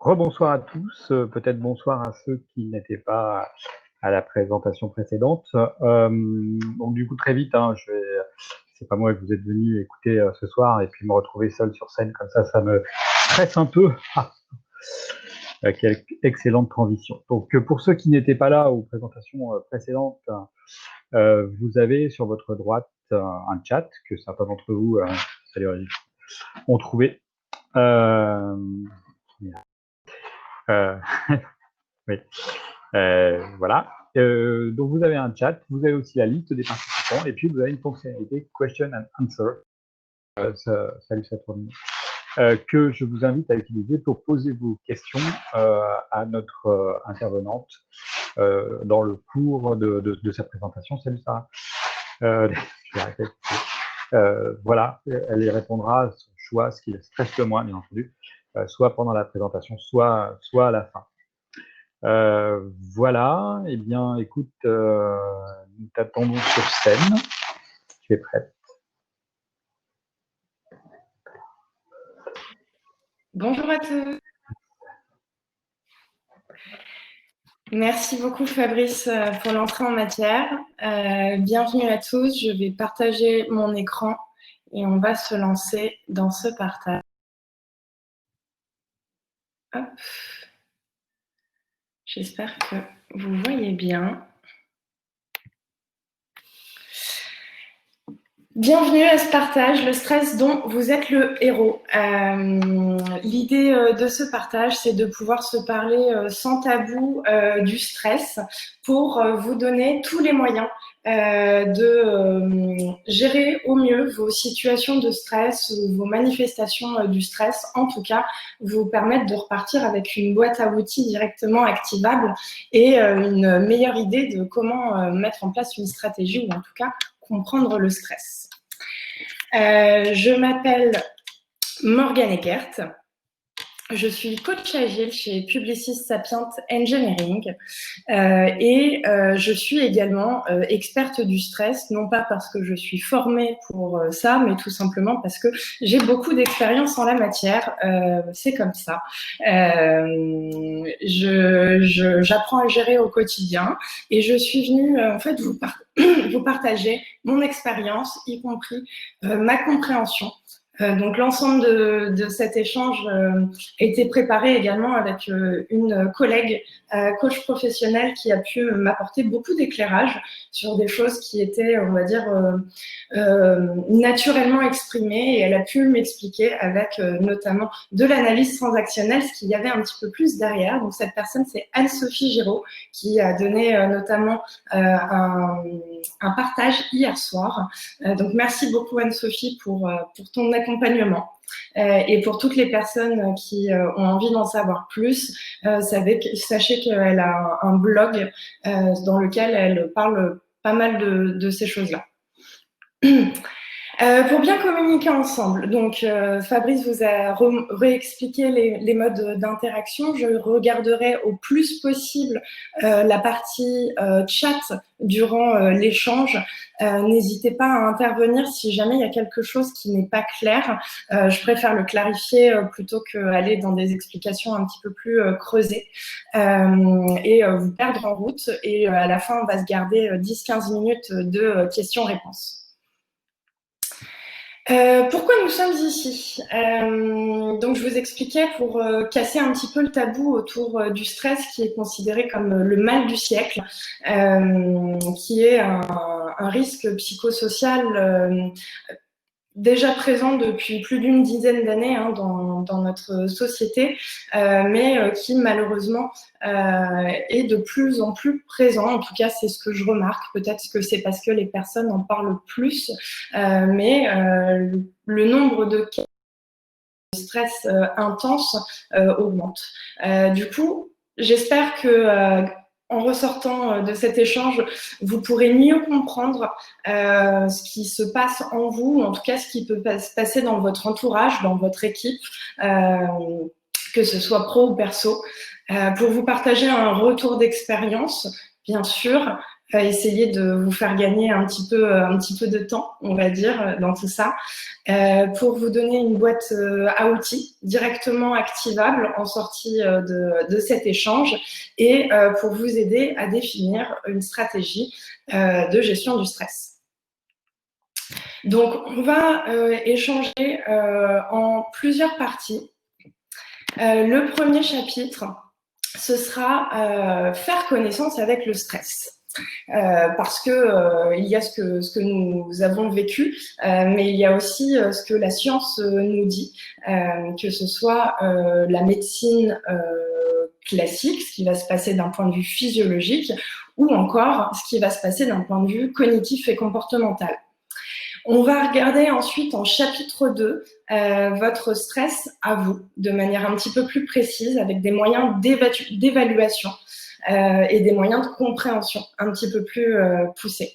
Rebonsoir à tous, peut-être bonsoir à ceux qui n'étaient pas à la présentation précédente. Donc du coup très vite, c'est pas moi que vous êtes venu écouter ce soir et puis me retrouver seul sur scène comme ça me stresse un peu. Quelle excellente transition. Donc pour ceux qui n'étaient pas là aux présentations précédentes, vous avez sur votre droite un chat que certains d'entre vous, salut Régis, ont trouvé. Euh, euh, oui. Voilà. Donc vous avez un chat, vous avez aussi la liste des participants, et puis vous avez une fonctionnalité Question and Answer, salut Saturne, que je vous invite à utiliser pour poser vos questions à notre intervenante dans le cours de sa présentation. Salut Sarah. Je vais arrêter. Voilà, elle y répondra à son choix, ce qui le stresse le moins, bien entendu, soit pendant la présentation, soit à la fin. Voilà, eh bien, écoute, nous t'attendons sur scène. Tu es prête? Bonjour à tous. Merci beaucoup Fabrice pour l'entrée en matière. Bienvenue à tous, je vais partager mon écran et on va se lancer dans ce partage. Hop. J'espère que vous voyez bien. Bienvenue à ce partage, le stress dont vous êtes le héros. L'idée de ce partage, c'est de pouvoir se parler sans tabou du stress pour vous donner tous les moyens de gérer au mieux vos situations de stress, vos manifestations du stress, en tout cas, vous permettre de repartir avec une boîte à outils directement activable et une meilleure idée de comment mettre en place une stratégie ou en tout cas comprendre le stress. Je m'appelle Morgane Eckert. Je suis coach agile chez Publicis Sapient Engineering et je suis également experte du stress, non pas parce que je suis formée pour ça, mais tout simplement parce que j'ai beaucoup d'expérience en la matière. C'est comme ça. J'apprends à gérer au quotidien et je suis venue en fait vous partager mon expérience, y compris ma compréhension. Donc l'ensemble de cet échange a été préparé également avec une collègue coach professionnelle qui a pu m'apporter beaucoup d'éclairage sur des choses qui étaient, on va dire, naturellement exprimées, et elle a pu m'expliquer avec notamment de l'analyse transactionnelle ce qu'il y avait un petit peu plus derrière. Donc cette personne, c'est Anne-Sophie Giraud, qui a donné notamment un partage hier soir. Donc merci beaucoup Anne-Sophie pour ton accompagnement. Et pour toutes les personnes qui ont envie d'en savoir plus, sachez qu'elle a un blog dans lequel elle parle pas mal de ces choses-là. Pour bien communiquer ensemble, donc Fabrice vous a réexpliqué les modes d'interaction. Je regarderai au plus possible la partie chat durant l'échange. N'hésitez pas à intervenir si jamais il y a quelque chose qui n'est pas clair. Je préfère le clarifier plutôt qu'aller dans des explications un petit peu plus creusées et vous perdre en route. Et à la fin, on va se garder 10-15 minutes de questions-réponses. Pourquoi nous sommes ici? Donc, je vous expliquais pour casser un petit peu le tabou autour du stress qui est considéré comme le mal du siècle, qui est un risque psychosocial déjà présent depuis plus d'une dizaine d'années dans notre société, mais qui malheureusement est de plus en plus présent. En tout cas, c'est ce que je remarque. Peut-être que c'est parce que les personnes en parlent plus, mais le nombre de cas de stress intense augmente. Du coup, j'espère que en ressortant de cet échange, vous pourrez mieux comprendre ce qui se passe en vous, ou en tout cas ce qui peut se passer dans votre entourage, dans votre équipe, que ce soit pro ou perso, pour vous partager un retour d'expérience, bien sûr, essayer de vous faire gagner un petit peu de temps, on va dire, dans tout ça, pour vous donner une boîte à outils directement activable en sortie de cet échange et pour vous aider à définir une stratégie de gestion du stress. Donc, on va échanger en plusieurs parties. Le premier chapitre, ce sera faire connaissance avec le stress. Parce que il y a ce que nous avons vécu, mais il y a aussi ce que la science nous dit, que ce soit la médecine classique, ce qui va se passer d'un point de vue physiologique, ou encore ce qui va se passer d'un point de vue cognitif et comportemental. On va regarder ensuite en chapitre 2 votre stress à vous, de manière un petit peu plus précise, avec des moyens d'évaluation et des moyens de compréhension un petit peu plus poussés.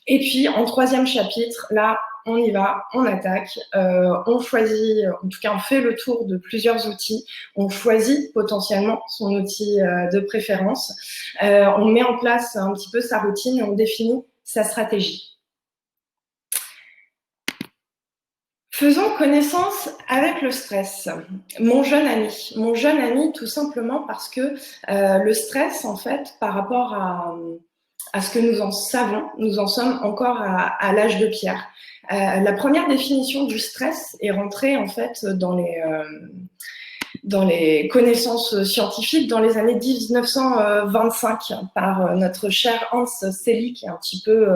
Et puis, en troisième chapitre, là, on y va, on attaque, on choisit, en tout cas, on fait le tour de plusieurs outils, on choisit potentiellement son outil de préférence, on met en place un petit peu sa routine et on définit sa stratégie. Faisons connaissance avec le stress. Mon jeune ami tout simplement parce que le stress, en fait, par rapport à ce que nous en savons, nous en sommes encore à l'âge de pierre. La première définition du stress est rentrée, en fait, dans les connaissances scientifiques dans les années 1925 par notre cher Hans Selye, qui est un petit peu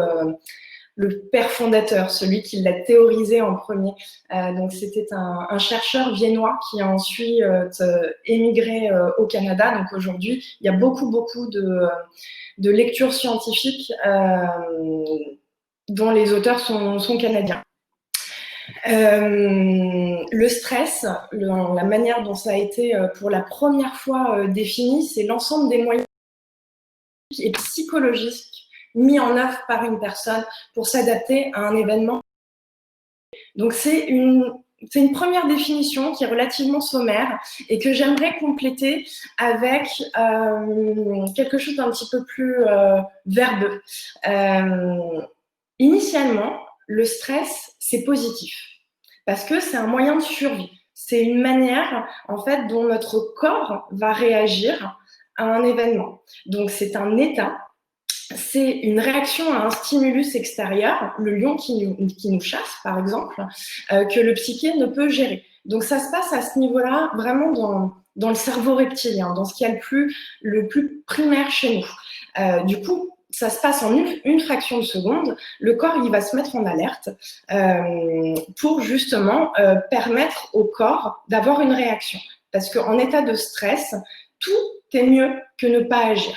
le père fondateur, celui qui l'a théorisé en premier. Donc, c'était un chercheur viennois qui a ensuite émigré au Canada. Donc, aujourd'hui, il y a beaucoup de lectures scientifiques dont les auteurs sont canadiens. Le stress, la manière dont ça a été pour la première fois défini, c'est l'ensemble des moyens et psychologiques mis en œuvre par une personne pour s'adapter à un événement. Donc, c'est une première définition qui est relativement sommaire et que j'aimerais compléter avec quelque chose d'un petit peu plus verbeux. Initialement, le stress, c'est positif parce que c'est un moyen de survie. C'est une manière, en fait, dont notre corps va réagir à un événement. Donc, c'est un état. C'est une réaction à un stimulus extérieur, le lion qui nous chasse, par exemple, que le psyché ne peut gérer. Donc, ça se passe à ce niveau-là, vraiment dans le cerveau reptilien, dans ce qui est le plus primaire chez nous. Du coup, ça se passe en une fraction de seconde. Le corps, il va se mettre en alerte pour justement permettre au corps d'avoir une réaction. Parce qu'en état de stress, tout est mieux que ne pas agir.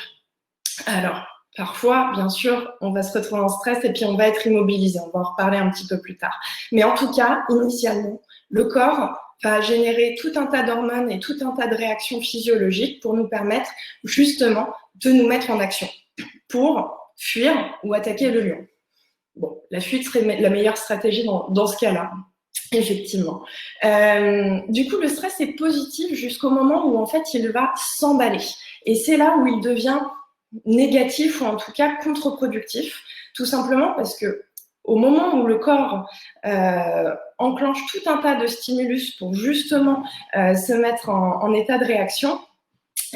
Alors, parfois, bien sûr, on va se retrouver en stress et puis on va être immobilisé. On va en reparler un petit peu plus tard. Mais en tout cas, initialement, le corps va générer tout un tas d'hormones et tout un tas de réactions physiologiques pour nous permettre justement de nous mettre en action pour fuir ou attaquer le lion. Bon, la fuite serait la meilleure stratégie dans ce cas-là. Effectivement. Du coup, le stress est positif jusqu'au moment où en fait il va s'emballer. Et c'est là où il devient négatif ou en tout cas contre-productif, tout simplement parce que au moment où le corps enclenche tout un tas de stimulus pour justement se mettre en état de réaction,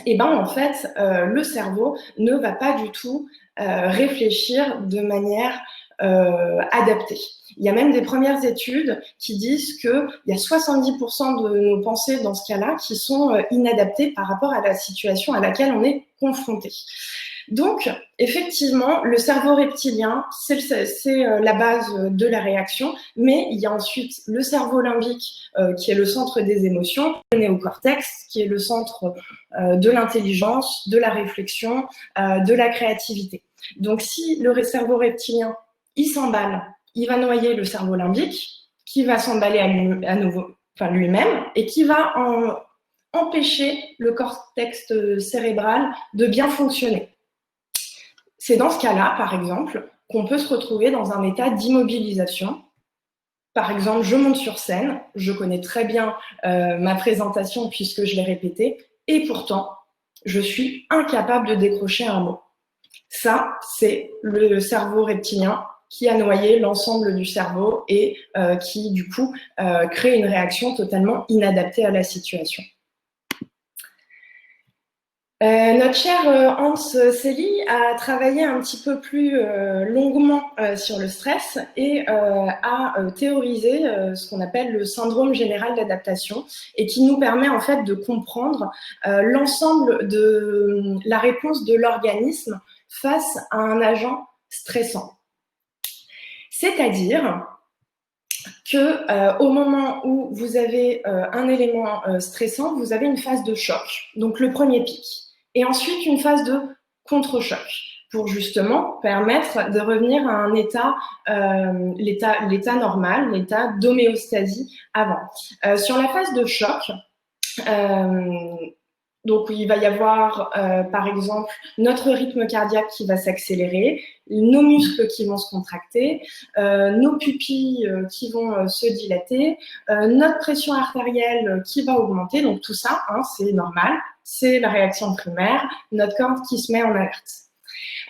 et ben en fait le cerveau ne va pas du tout réfléchir de manière adaptée. Il y a même des premières études qui disent qu'il y a 70% de nos pensées dans ce cas-là qui sont inadaptées par rapport à la situation à laquelle on est confronté. Donc, effectivement, le cerveau reptilien, c'est la base de la réaction, mais il y a ensuite le cerveau limbique, qui est le centre des émotions, le néocortex, qui est le centre de l'intelligence, de la réflexion, de la créativité. Donc, si le cerveau reptilien, il s'emballe, il va noyer le cerveau limbique, qui va s'emballer à nouveau, enfin lui-même, et qui va empêcher le cortex cérébral de bien fonctionner. C'est dans ce cas-là, par exemple, qu'on peut se retrouver dans un état d'immobilisation. Par exemple, je monte sur scène, je connais très bien ma présentation puisque je l'ai répétée, et pourtant, je suis incapable de décrocher un mot. Ça, c'est le cerveau reptilien qui a noyé l'ensemble du cerveau et qui, du coup, crée une réaction totalement inadaptée à la situation. Notre cher Hans Selye a travaillé un petit peu plus longuement sur le stress et a théorisé ce qu'on appelle le syndrome général d'adaptation et qui nous permet en fait de comprendre l'ensemble de la réponse de l'organisme face à un agent stressant. C'est-à-dire que au moment où vous avez un élément stressant, vous avez une phase de choc, donc le premier pic, et ensuite une phase de contre-choc pour justement permettre de revenir à un état, l'état normal, l'état d'homéostasie avant. Sur la phase de choc, donc, il va y avoir, par exemple, notre rythme cardiaque qui va s'accélérer, nos muscles qui vont se contracter, nos pupilles qui vont se dilater, notre pression artérielle qui va augmenter. Donc, tout ça, hein, c'est normal, c'est la réaction primaire, notre corps qui se met en alerte.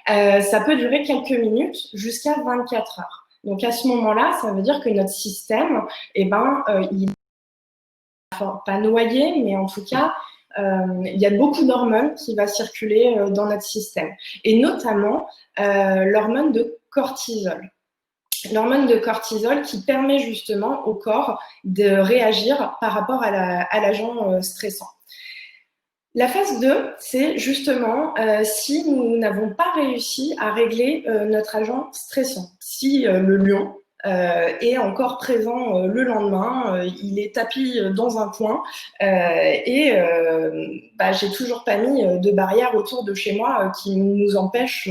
Ça peut durer quelques minutes jusqu'à 24 heures. Donc, à ce moment-là, ça veut dire que notre système, eh ben, il n'est pas noyé, mais en tout cas, il y a beaucoup d'hormones qui vont circuler dans notre système, et notamment l'hormone de cortisol. L'hormone de cortisol qui permet justement au corps de réagir par rapport à l'agent stressant. La phase 2, c'est justement si nous n'avons pas réussi à régler notre agent stressant. Si le lion est encore présent le lendemain, il est tapi dans un coin et j'ai toujours pas mis de barrière autour de chez moi qui nous empêche,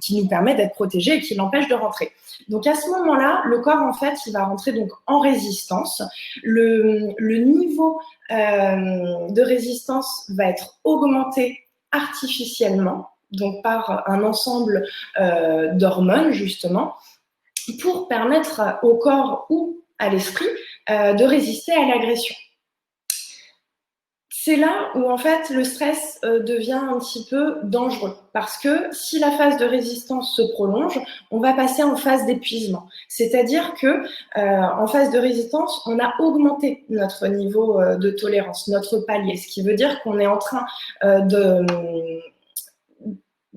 qui nous permet d'être protégés et qui l'empêche de rentrer. Donc à ce moment-là, le corps en fait, il va rentrer donc en résistance. Le niveau de résistance va être augmenté artificiellement, donc par un ensemble d'hormones justement, pour permettre au corps ou à l'esprit de résister à l'agression. C'est là où en fait le stress devient un petit peu dangereux, parce que si la phase de résistance se prolonge, on va passer en phase d'épuisement. C'est-à-dire que en phase de résistance, on a augmenté notre niveau de tolérance, notre palier, ce qui veut dire qu'on est en train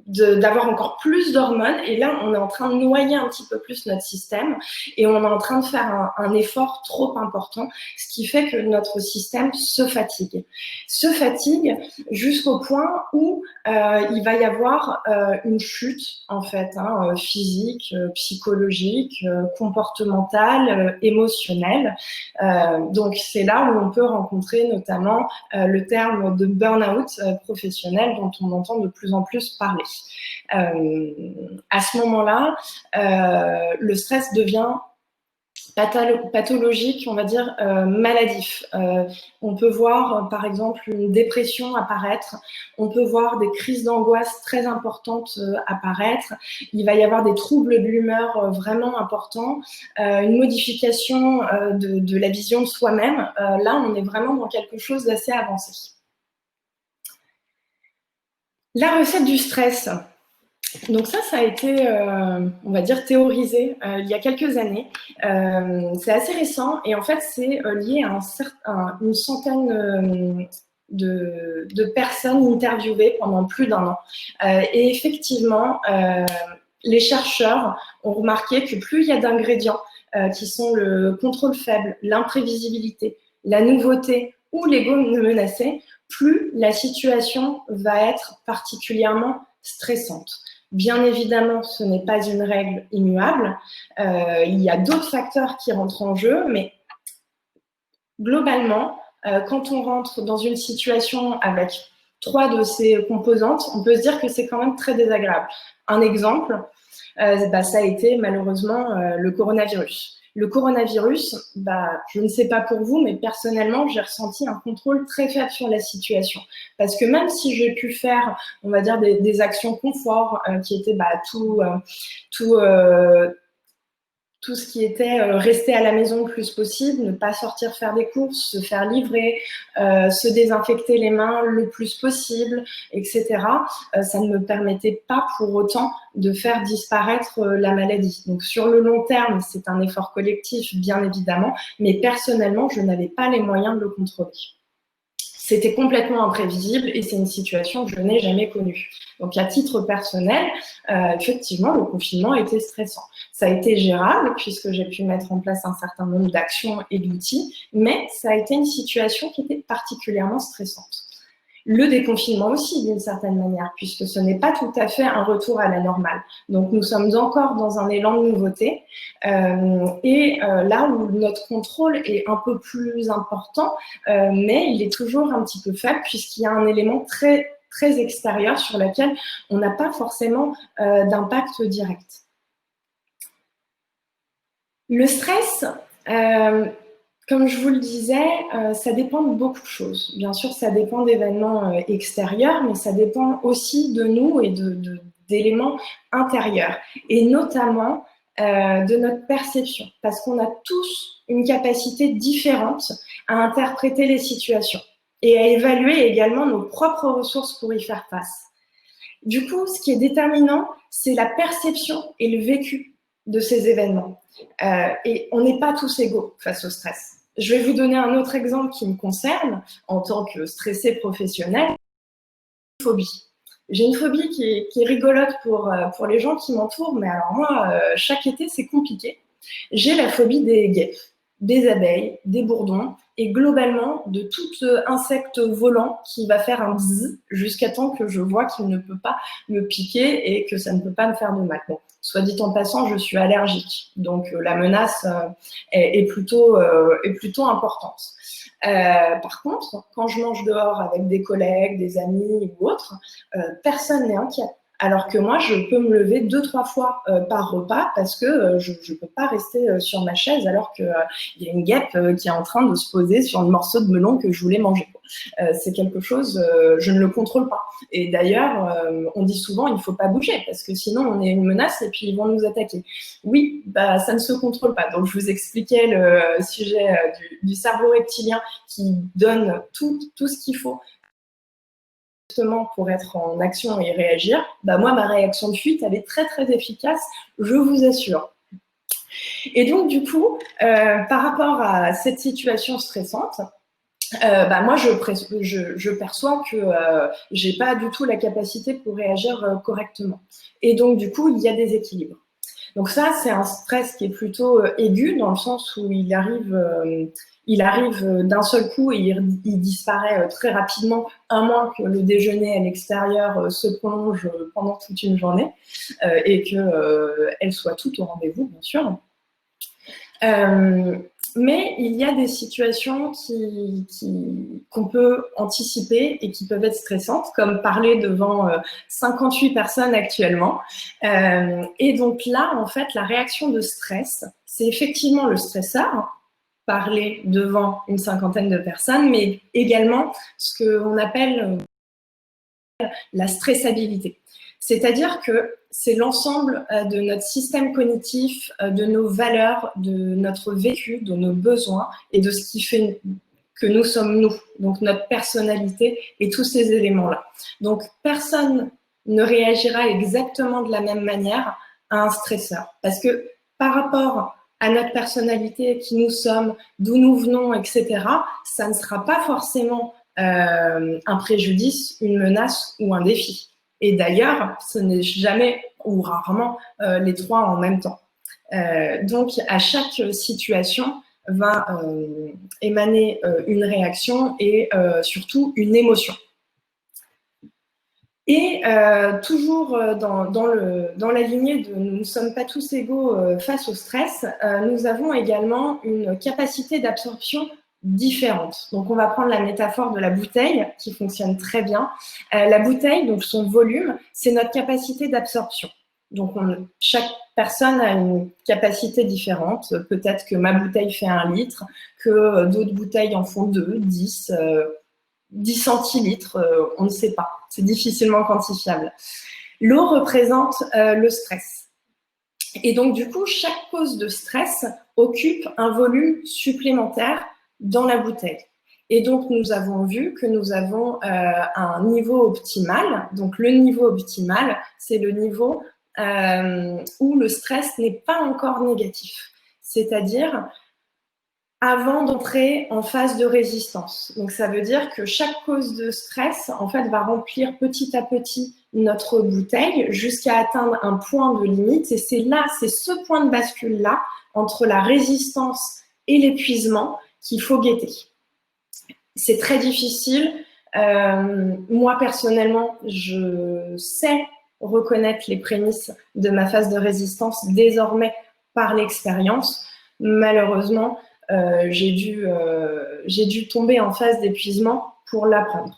d'avoir encore plus d'hormones, et là on est en train de noyer un petit peu plus notre système et on est en train de faire un effort trop important, ce qui fait que notre système se fatigue jusqu'au point où il va y avoir une chute en fait, hein, physique, psychologique, comportementale, émotionnelle. Donc c'est là où on peut rencontrer notamment le terme de burn-out professionnel dont on entend de plus en plus parler. À ce moment-là, le stress devient pathologique, on va dire maladif. On peut voir par exemple une dépression apparaître, on peut voir des crises d'angoisse très importantes apparaître, il va y avoir des troubles de l'humeur vraiment importants, une modification de la vision de soi-même. Là, on est vraiment dans quelque chose d'assez avancé. La recette du stress. Donc ça a été, on va dire, théorisé il y a quelques années. C'est assez récent et en fait, c'est lié à une centaine de personnes interviewées pendant plus d'1 an. Et effectivement, les chercheurs ont remarqué que plus il y a d'ingrédients qui sont le contrôle faible, l'imprévisibilité, la nouveauté ou l'ego menacé, plus la situation va être particulièrement stressante. Bien évidemment, ce n'est pas une règle immuable. Il y a d'autres facteurs qui rentrent en jeu, mais globalement, quand on rentre dans une situation avec 3 de ces composantes, on peut se dire que c'est quand même très désagréable. Un exemple, ça a été malheureusement le coronavirus. Le coronavirus, je ne sais pas pour vous, mais personnellement, j'ai ressenti un contrôle très faible sur la situation. Parce que même si j'ai pu faire, on va dire, des actions confort qui étaient tout tout ce qui était rester à la maison le plus possible, ne pas sortir faire des courses, se faire livrer, se désinfecter les mains le plus possible, etc. Ça ne me permettait pas pour autant de faire disparaître la maladie. Donc sur le long terme, c'est un effort collectif, bien évidemment, mais personnellement, je n'avais pas les moyens de le contrôler. C'était complètement imprévisible et c'est une situation que je n'ai jamais connue. Donc, à titre personnel, effectivement, le confinement était stressant. Ça a été gérable puisque j'ai pu mettre en place un certain nombre d'actions et d'outils, mais ça a été une situation qui était particulièrement stressante. Le déconfinement aussi, d'une certaine manière, puisque ce n'est pas tout à fait un retour à la normale. Donc, nous sommes encore dans un élan de nouveauté. Là où notre contrôle est un peu plus important, mais il est toujours un petit peu faible, puisqu'il y a un élément très, très extérieur sur lequel on n'a pas forcément d'impact direct. Le stress, comme je vous le disais, ça dépend de beaucoup de choses. Bien sûr, ça dépend d'événements extérieurs, mais ça dépend aussi de nous et d'éléments intérieurs, et notamment de notre perception, parce qu'on a tous une capacité différente à interpréter les situations et à évaluer également nos propres ressources pour y faire face. Du coup, ce qui est déterminant, c'est la perception et le vécu de ces événements. Et on n'est pas tous égaux face au stress. Je vais vous donner un autre exemple qui me concerne en tant que stressée professionnelle. Phobie. J'ai une phobie qui est rigolote pour les gens qui m'entourent, mais alors moi, chaque été, c'est compliqué. J'ai la phobie des guêpes, des abeilles, des bourdons et globalement de tout insecte volant qui va faire un bzzz jusqu'à temps que je vois qu'il ne peut pas me piquer et que ça ne peut pas me faire de mal. Bon, soit dit en passant, je suis allergique, donc la menace est plutôt importante. Par contre, quand je mange dehors avec des collègues, des amis ou autres, personne n'est inquiet. Alors que moi, je peux me lever 2-3 fois par repas parce que je ne peux pas rester sur ma chaise alors qu'il y a une guêpe qui est en train de se poser sur un morceau de melon que je voulais manger. C'est quelque chose, je ne le contrôle pas. Et d'ailleurs, on dit souvent, il ne faut pas bouger parce que sinon, on est une menace et puis ils vont nous attaquer. Oui, bah, ça ne se contrôle pas. Donc, je vous expliquais le sujet du cerveau reptilien qui donne tout ce qu'il faut justement pour être en action et réagir. Bah, moi, ma réaction de fuite, elle est très, très efficace, je vous assure. Et donc, du coup, par rapport à cette situation stressante, moi, je perçois que j'ai pas du tout la capacité pour réagir correctement. Et donc, du coup, il y a des équilibres. Donc ça, c'est un stress qui est plutôt aigu, dans le sens où il arrive d'un seul coup et il disparaît très rapidement, à moins que le déjeuner à l'extérieur se prolonge pendant toute une journée et qu'elle soit toute au rendez-vous, bien sûr. Mais il y a des situations qu'on peut anticiper et qui peuvent être stressantes, comme parler devant 58 personnes actuellement. Et donc là, en fait, la réaction de stress, c'est effectivement le stresseur, parler devant une cinquantaine de personnes, mais également ce qu'on appelle la stressabilité. C'est-à-dire que c'est l'ensemble de notre système cognitif, de nos valeurs, de notre vécu, de nos besoins et de ce qui fait que nous sommes nous, donc notre personnalité et tous ces éléments-là. Donc, personne ne réagira exactement de la même manière à un stresseur. Parce que par rapport à notre personnalité, qui nous sommes, d'où nous venons, etc., ça ne sera pas forcément un préjudice, une menace ou un défi. Et d'ailleurs, ce n'est jamais ou rarement les trois en même temps. Donc, à chaque situation va émaner une réaction et surtout une émotion. Et toujours dans la lignée de nous ne sommes pas tous égaux face au stress, nous avons également une capacité d'absorption différente. Donc, on va prendre la métaphore de la bouteille qui fonctionne très bien. La bouteille, donc son volume, c'est notre capacité d'absorption. Donc, chaque personne a une capacité différente. Peut-être que ma bouteille fait 1 litre, que d'autres bouteilles en font 2, 10, 10 centilitres, on ne sait pas. C'est difficilement quantifiable. L'eau représente le stress. Et donc, du coup, chaque cause de stress occupe un volume supplémentaire dans la bouteille. Et donc, nous avons vu que nous avons un niveau optimal. Donc, le niveau optimal, c'est le niveau où le stress n'est pas encore négatif. C'est-à-dire avant d'entrer en phase de résistance. Donc, ça veut dire que chaque cause de stress, en fait, va remplir petit à petit notre bouteille jusqu'à atteindre un point de limite. Et c'est là, c'est ce point de bascule-là, entre la résistance et l'épuisement, qu'il faut guetter. C'est très difficile. Moi, personnellement, je sais reconnaître les prémices de ma phase de résistance désormais par l'expérience. Malheureusement, j'ai dû tomber en phase d'épuisement pour l'apprendre.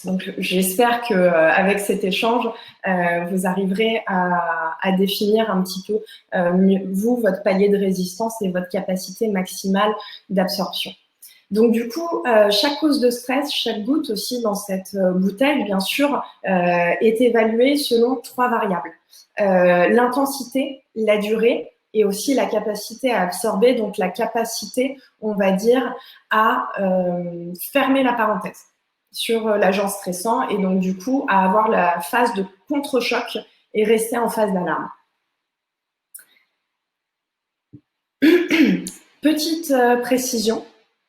Donc, j'espère qu'avec cet échange, vous arriverez à définir un petit peu vous, votre palier de résistance et votre capacité maximale d'absorption. Donc, du coup, chaque cause de stress, chaque goutte aussi dans cette bouteille, bien sûr, est évaluée selon 3 variables. L'intensité, la durée et aussi la capacité à absorber, donc la capacité, on va dire, à fermer la parenthèse sur l'agent stressant et donc, du coup, à avoir la phase de contre-choc et rester en phase d'alarme. Petite précision.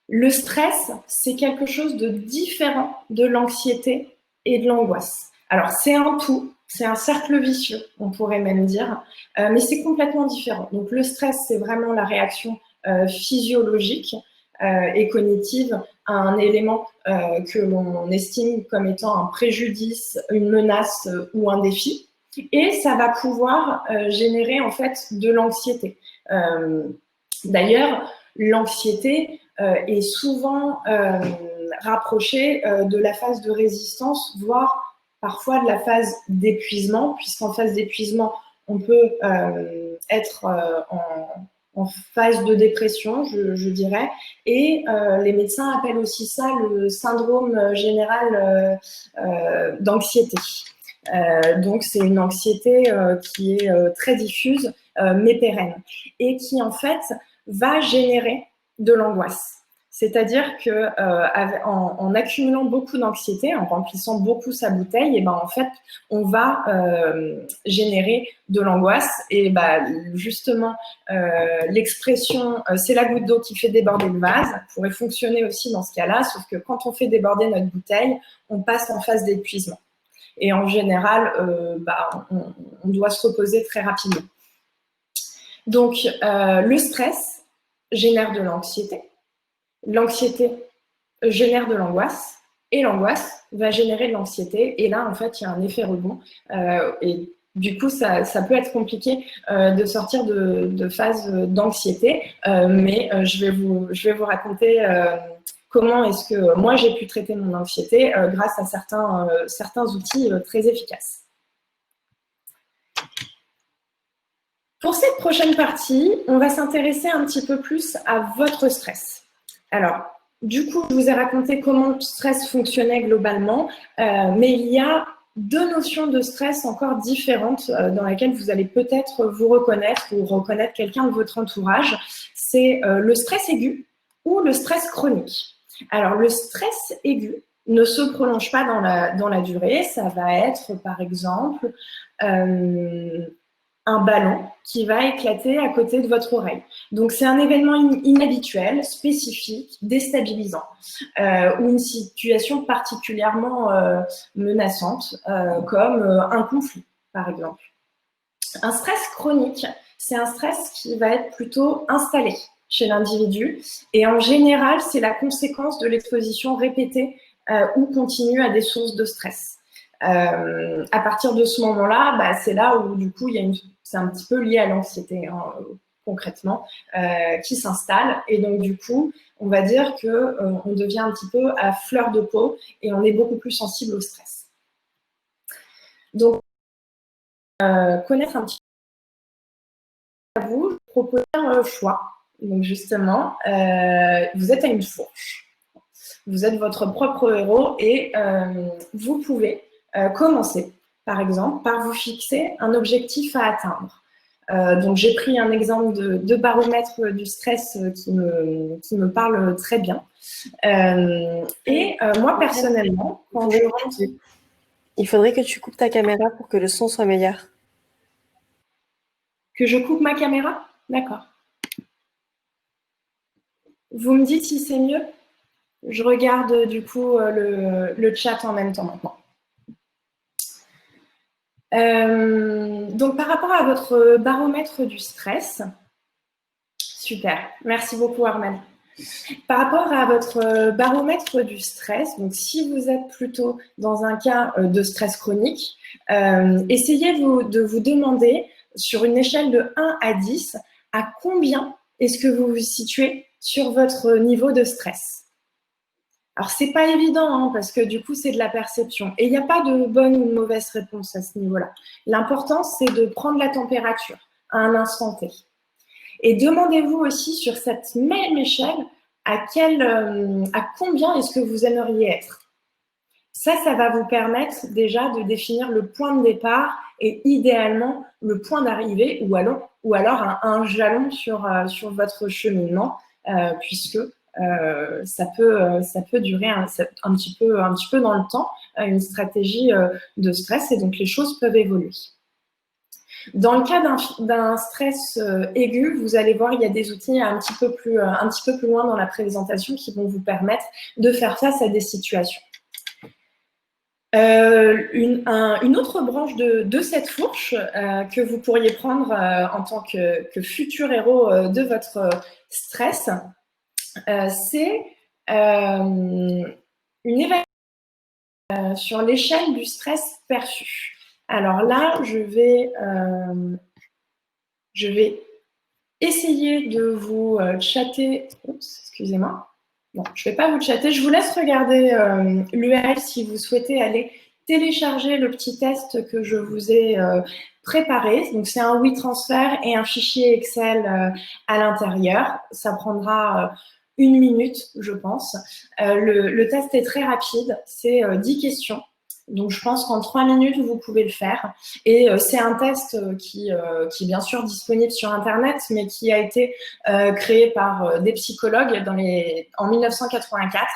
Le stress, c'est quelque chose de différent de l'anxiété et de l'angoisse. Alors, c'est un tout, c'est un cercle vicieux, on pourrait même dire, mais c'est complètement différent. Donc, le stress, c'est vraiment la réaction physiologique et cognitive à un élément que l'on estime comme étant un préjudice, une menace ou un défi. Et ça va pouvoir générer en fait de l'anxiété. D'ailleurs, l'anxiété est souvent rapprochée de la phase de résistance, voire parfois de la phase d'épuisement, puisqu'en phase d'épuisement, on peut être en phase de dépression, je dirais, et les médecins appellent aussi ça le syndrome général d'anxiété. Donc, c'est une anxiété qui est très diffuse, mais pérenne, et qui, en fait, va générer de l'angoisse. C'est-à-dire que en accumulant beaucoup d'anxiété, en remplissant beaucoup sa bouteille, et ben en fait, on va générer de l'angoisse. Et justement, l'expression c'est la goutte d'eau qui fait déborder le vase pourrait fonctionner aussi dans ce cas-là, sauf que quand on fait déborder notre bouteille, on passe en phase d'épuisement. Et en général, on doit se reposer très rapidement. Donc, le stress génère de l'anxiété. L'anxiété génère de l'angoisse. Et l'angoisse va générer de l'anxiété. Et là, en fait, il y a un effet rebond. Et du coup, ça peut être compliqué de sortir de phase d'anxiété. Mais je vais vous raconter comment est-ce que moi, j'ai pu traiter mon anxiété grâce à certains outils très efficaces. Pour cette prochaine partie, on va s'intéresser un petit peu plus à votre stress. Alors, du coup, je vous ai raconté comment le stress fonctionnait globalement, mais il y a 2 notions de stress encore différentes dans lesquelles vous allez peut-être vous reconnaître ou reconnaître quelqu'un de votre entourage. C'est le stress aigu ou le stress chronique. Alors, le stress aigu ne se prolonge pas dans la durée. Ça va être, par exemple, un ballon qui va éclater à côté de votre oreille. Donc, c'est un événement inhabituel, spécifique, déstabilisant, ou une situation particulièrement menaçante, comme un conflit, par exemple. Un stress chronique, c'est un stress qui va être plutôt installé chez l'individu, et en général, c'est la conséquence de l'exposition répétée ou continue à des sources de stress. À partir de ce moment-là, c'est là où du coup c'est un petit peu lié à l'anxiété concrètement qui s'installe, et donc du coup on va dire que on devient un petit peu à fleur de peau et on est beaucoup plus sensible au stress. Donc connaître un petit peu à vous, proposer un choix. Donc justement, vous êtes à une fourche, vous êtes votre propre héros et vous pouvez commencer, par exemple, par vous fixer un objectif à atteindre. Donc, j'ai pris un exemple de baromètre du stress qui me parle très bien. Moi, personnellement, quand je rentre... Il faudrait que tu coupes ta caméra pour que le son soit meilleur. Que je coupe ma caméra? D'accord. Vous me dites si c'est mieux? Je regarde du coup le chat en même temps maintenant. Donc, par rapport à votre baromètre du stress, super, merci beaucoup Armel. Par rapport à votre baromètre du stress, donc si vous êtes plutôt dans un cas de stress chronique, essayez de vous demander sur une échelle de 1 à 10, à combien est-ce que vous vous situez sur votre niveau de stress? Alors, c'est pas évident, hein, parce que du coup, c'est de la perception. Et il n'y a pas de bonne ou de mauvaise réponse à ce niveau-là. L'important, c'est de prendre la température à un instant T. Et demandez-vous aussi sur cette même échelle à combien est-ce que vous aimeriez être. Ça va vous permettre déjà de définir le point de départ et idéalement le point d'arrivée ou alors un jalon sur votre cheminement, puisque ça peut durer un petit peu dans le temps, une stratégie de stress, et donc les choses peuvent évoluer. Dans le cas d'un stress aigu, vous allez voir, il y a des outils un petit peu plus loin dans la présentation qui vont vous permettre de faire face à des situations. Une autre branche de cette fourche que vous pourriez prendre en tant que futur héros de votre stress, c'est une évaluation sur l'échelle du stress perçu. Alors là, je vais essayer de vous chatter. Oups, excusez-moi. Non, je ne vais pas vous chatter. Je vous laisse regarder l'URL si vous souhaitez aller télécharger le petit test que je vous ai préparé. Donc, c'est un WeTransfer et un fichier Excel à l'intérieur. Ça prendra 1 minute, je pense. Le test est très rapide. C'est 10 questions. Donc, je pense qu'en 3 minutes, vous pouvez le faire. Et c'est un test qui est bien sûr disponible sur Internet, mais qui a été créé par des psychologues en 1984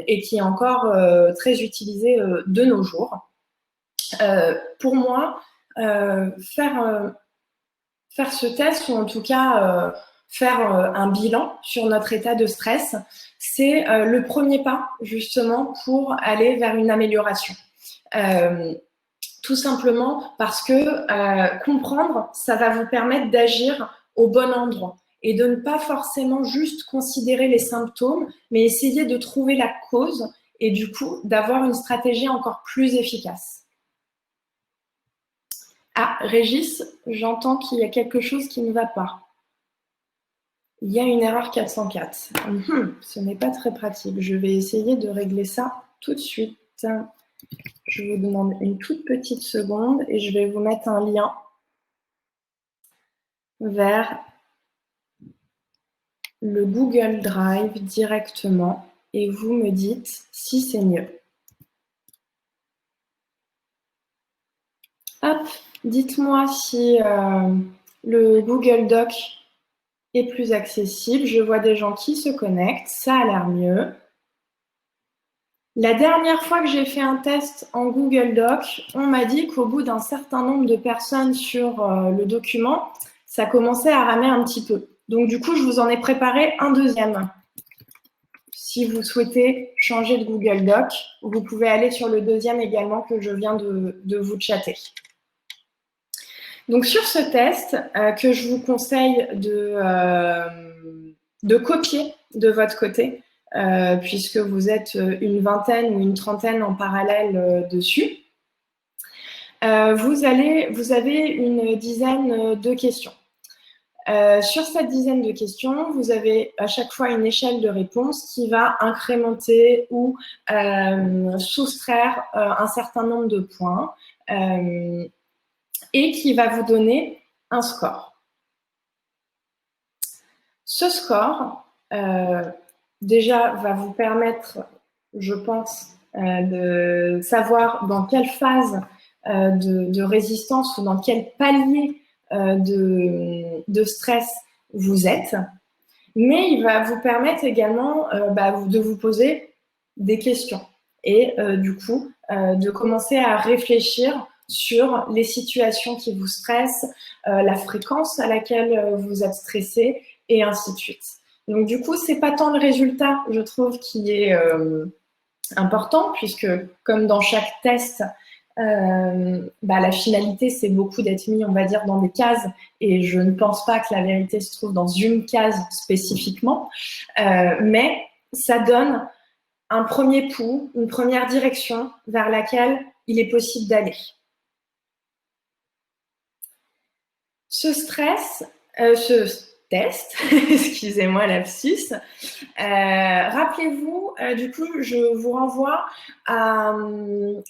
et qui est encore très utilisé de nos jours. Pour moi, faire ce test, ou en tout cas faire un bilan sur notre état de stress, c'est le premier pas justement pour aller vers une amélioration. Tout simplement parce que comprendre, ça va vous permettre d'agir au bon endroit et de ne pas forcément juste considérer les symptômes, mais essayer de trouver la cause et du coup d'avoir une stratégie encore plus efficace. Ah, Régis, j'entends qu'il y a quelque chose qui ne va pas. Il y a une erreur 404. Ce n'est pas très pratique. Je vais essayer de régler ça tout de suite. Je vous demande une toute petite seconde et je vais vous mettre un lien vers le Google Drive directement et vous me dites si c'est mieux. Hop, dites-moi si le Google Doc est plus accessible. Je vois des gens qui se connectent, ça a l'air mieux. La dernière fois que j'ai fait un test en Google Doc, on m'a dit qu'au bout d'un certain nombre de personnes sur le document, ça commençait à ramer un petit peu. Donc du coup, je vous en ai préparé un deuxième. Si vous souhaitez changer de Google Doc, vous pouvez aller sur le deuxième également que je viens de vous chatter. Donc sur ce test, que je vous conseille de copier de votre côté, puisque vous êtes une vingtaine ou une trentaine en parallèle dessus, vous avez une dizaine de questions. Sur cette dizaine de questions, vous avez à chaque fois une échelle de réponse qui va incrémenter ou soustraire un certain nombre de points et qui va vous donner un score. Ce score, déjà, va vous permettre, je pense, de savoir dans quelle phase de résistance ou dans quel palier de stress vous êtes, mais il va vous permettre également de vous poser des questions et du coup de commencer à réfléchir sur les situations qui vous stressent, la fréquence à laquelle vous êtes stressé et ainsi de suite. Donc du coup, c'est pas tant le résultat, je trouve, qui est important, puisque comme dans chaque test, la finalité, c'est beaucoup d'être mis, on va dire, dans des cases, et je ne pense pas que la vérité se trouve dans une case spécifiquement, mais ça donne un premier pouls, une première direction vers laquelle il est possible d'aller. Ce test, excusez-moi lapsus, rappelez-vous, du coup, je vous renvoie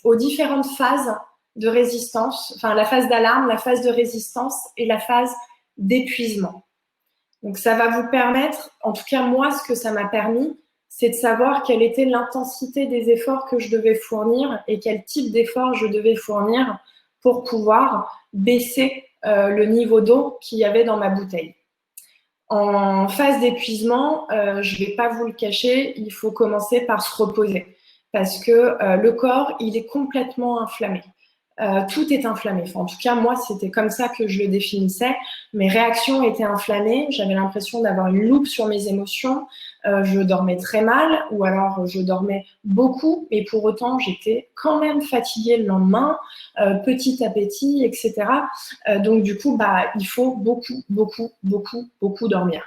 aux différentes phases de résistance, enfin la phase d'alarme, la phase de résistance et la phase d'épuisement. Donc ça va vous permettre, en tout cas moi, ce que ça m'a permis, c'est de savoir quelle était l'intensité des efforts que je devais fournir et quel type d'efforts je devais fournir pour pouvoir baisser le niveau d'eau qu'il y avait dans ma bouteille. En phase d'épuisement, je ne vais pas vous le cacher, il faut commencer par se reposer parce que le corps, il est complètement inflammé. Tout est inflammé. Enfin, en tout cas, moi, c'était comme ça que je le définissais. Mes réactions étaient inflammées. J'avais l'impression d'avoir une loupe sur mes émotions. Je dormais très mal ou alors je dormais beaucoup. Mais pour autant, j'étais quand même fatiguée le lendemain, petit appétit, etc. Donc, du coup, il faut beaucoup dormir.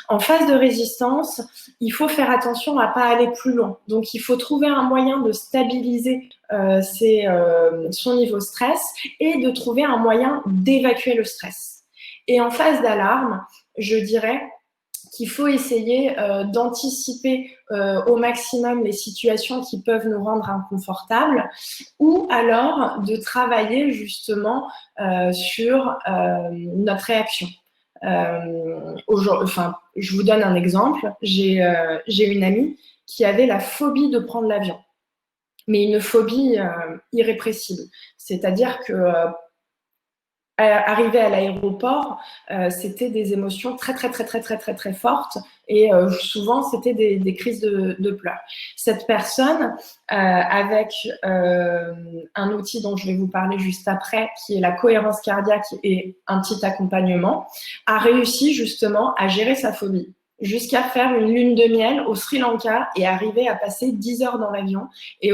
En phase de résistance, il faut faire attention à ne pas aller plus loin. Donc, il faut trouver un moyen de stabiliser son niveau stress et de trouver un moyen d'évacuer le stress. Et en phase d'alarme, je dirais qu'il faut essayer d'anticiper au maximum les situations qui peuvent nous rendre inconfortables ou alors de travailler justement sur notre réaction. Je vous donne un exemple. J'ai une amie qui avait la phobie de prendre l'avion, mais une phobie irrépressible. C'est-à-dire que arriver à l'aéroport, c'était des émotions très fortes et souvent c'était des crises de pleurs. Cette personne, avec un outil dont je vais vous parler juste après, qui est la cohérence cardiaque et un petit accompagnement, a réussi justement à gérer sa phobie jusqu'à faire une lune de miel au Sri Lanka et arriver à passer 10 heures dans l'avion. Et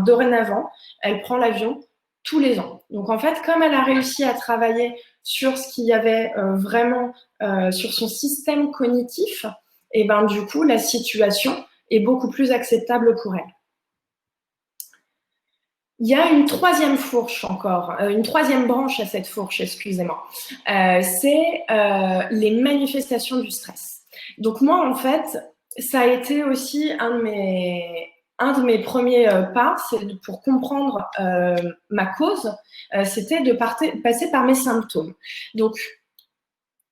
dorénavant, elle prend l'avion tous les ans. Donc en fait, comme elle a réussi à travailler sur ce qu'il y avait vraiment sur son système cognitif, et du coup, la situation est beaucoup plus acceptable pour elle. Il y a une troisième fourche encore, une troisième branche à cette fourche, excusez-moi. C'est les manifestations du stress. Donc moi, en fait, ça a été aussi un de mes premiers pas, c'est pour comprendre ma cause, c'était de passer par mes symptômes. Donc,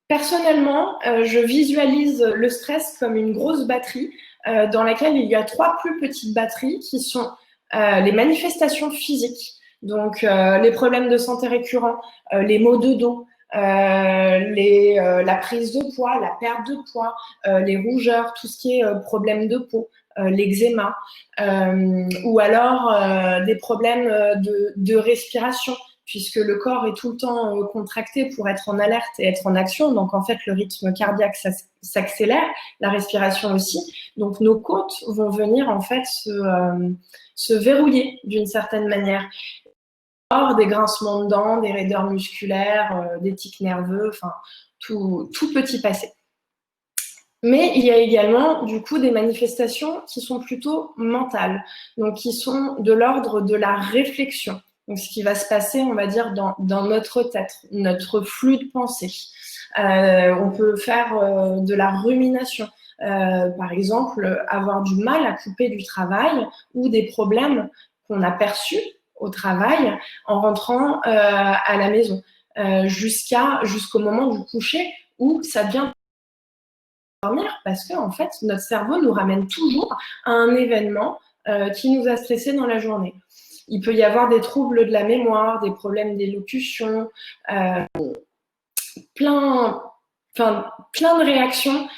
personnellement, je visualise le stress comme une grosse batterie dans laquelle il y a 3 plus petites batteries qui sont les manifestations physiques, donc les problèmes de santé récurrents, les maux de dos, la prise de poids, la perte de poids, les rougeurs, tout ce qui est problème de peau, l'eczéma, ou alors des problèmes de respiration, puisque le corps est tout le temps contracté pour être en alerte et être en action. Donc, en fait, le rythme cardiaque s'accélère, la respiration aussi. Donc, nos côtes vont venir, en fait, se verrouiller d'une certaine manière. Or, des grincements de dents, des raideurs musculaires, des tics nerveux, enfin, tout petit passé. Mais il y a également, du coup, des manifestations qui sont plutôt mentales, donc qui sont de l'ordre de la réflexion. Donc, ce qui va se passer, on va dire, dans notre tête, notre flux de pensée. On peut faire de la rumination. Par exemple, avoir du mal à couper du travail ou des problèmes qu'on a perçus au travail en rentrant à la maison, jusqu'au moment du coucher où ça devient dormir, parce que en fait, notre cerveau nous ramène toujours à un événement qui nous a stressé dans la journée. Il peut y avoir des troubles de la mémoire, des problèmes d'élocution, plein de réactions,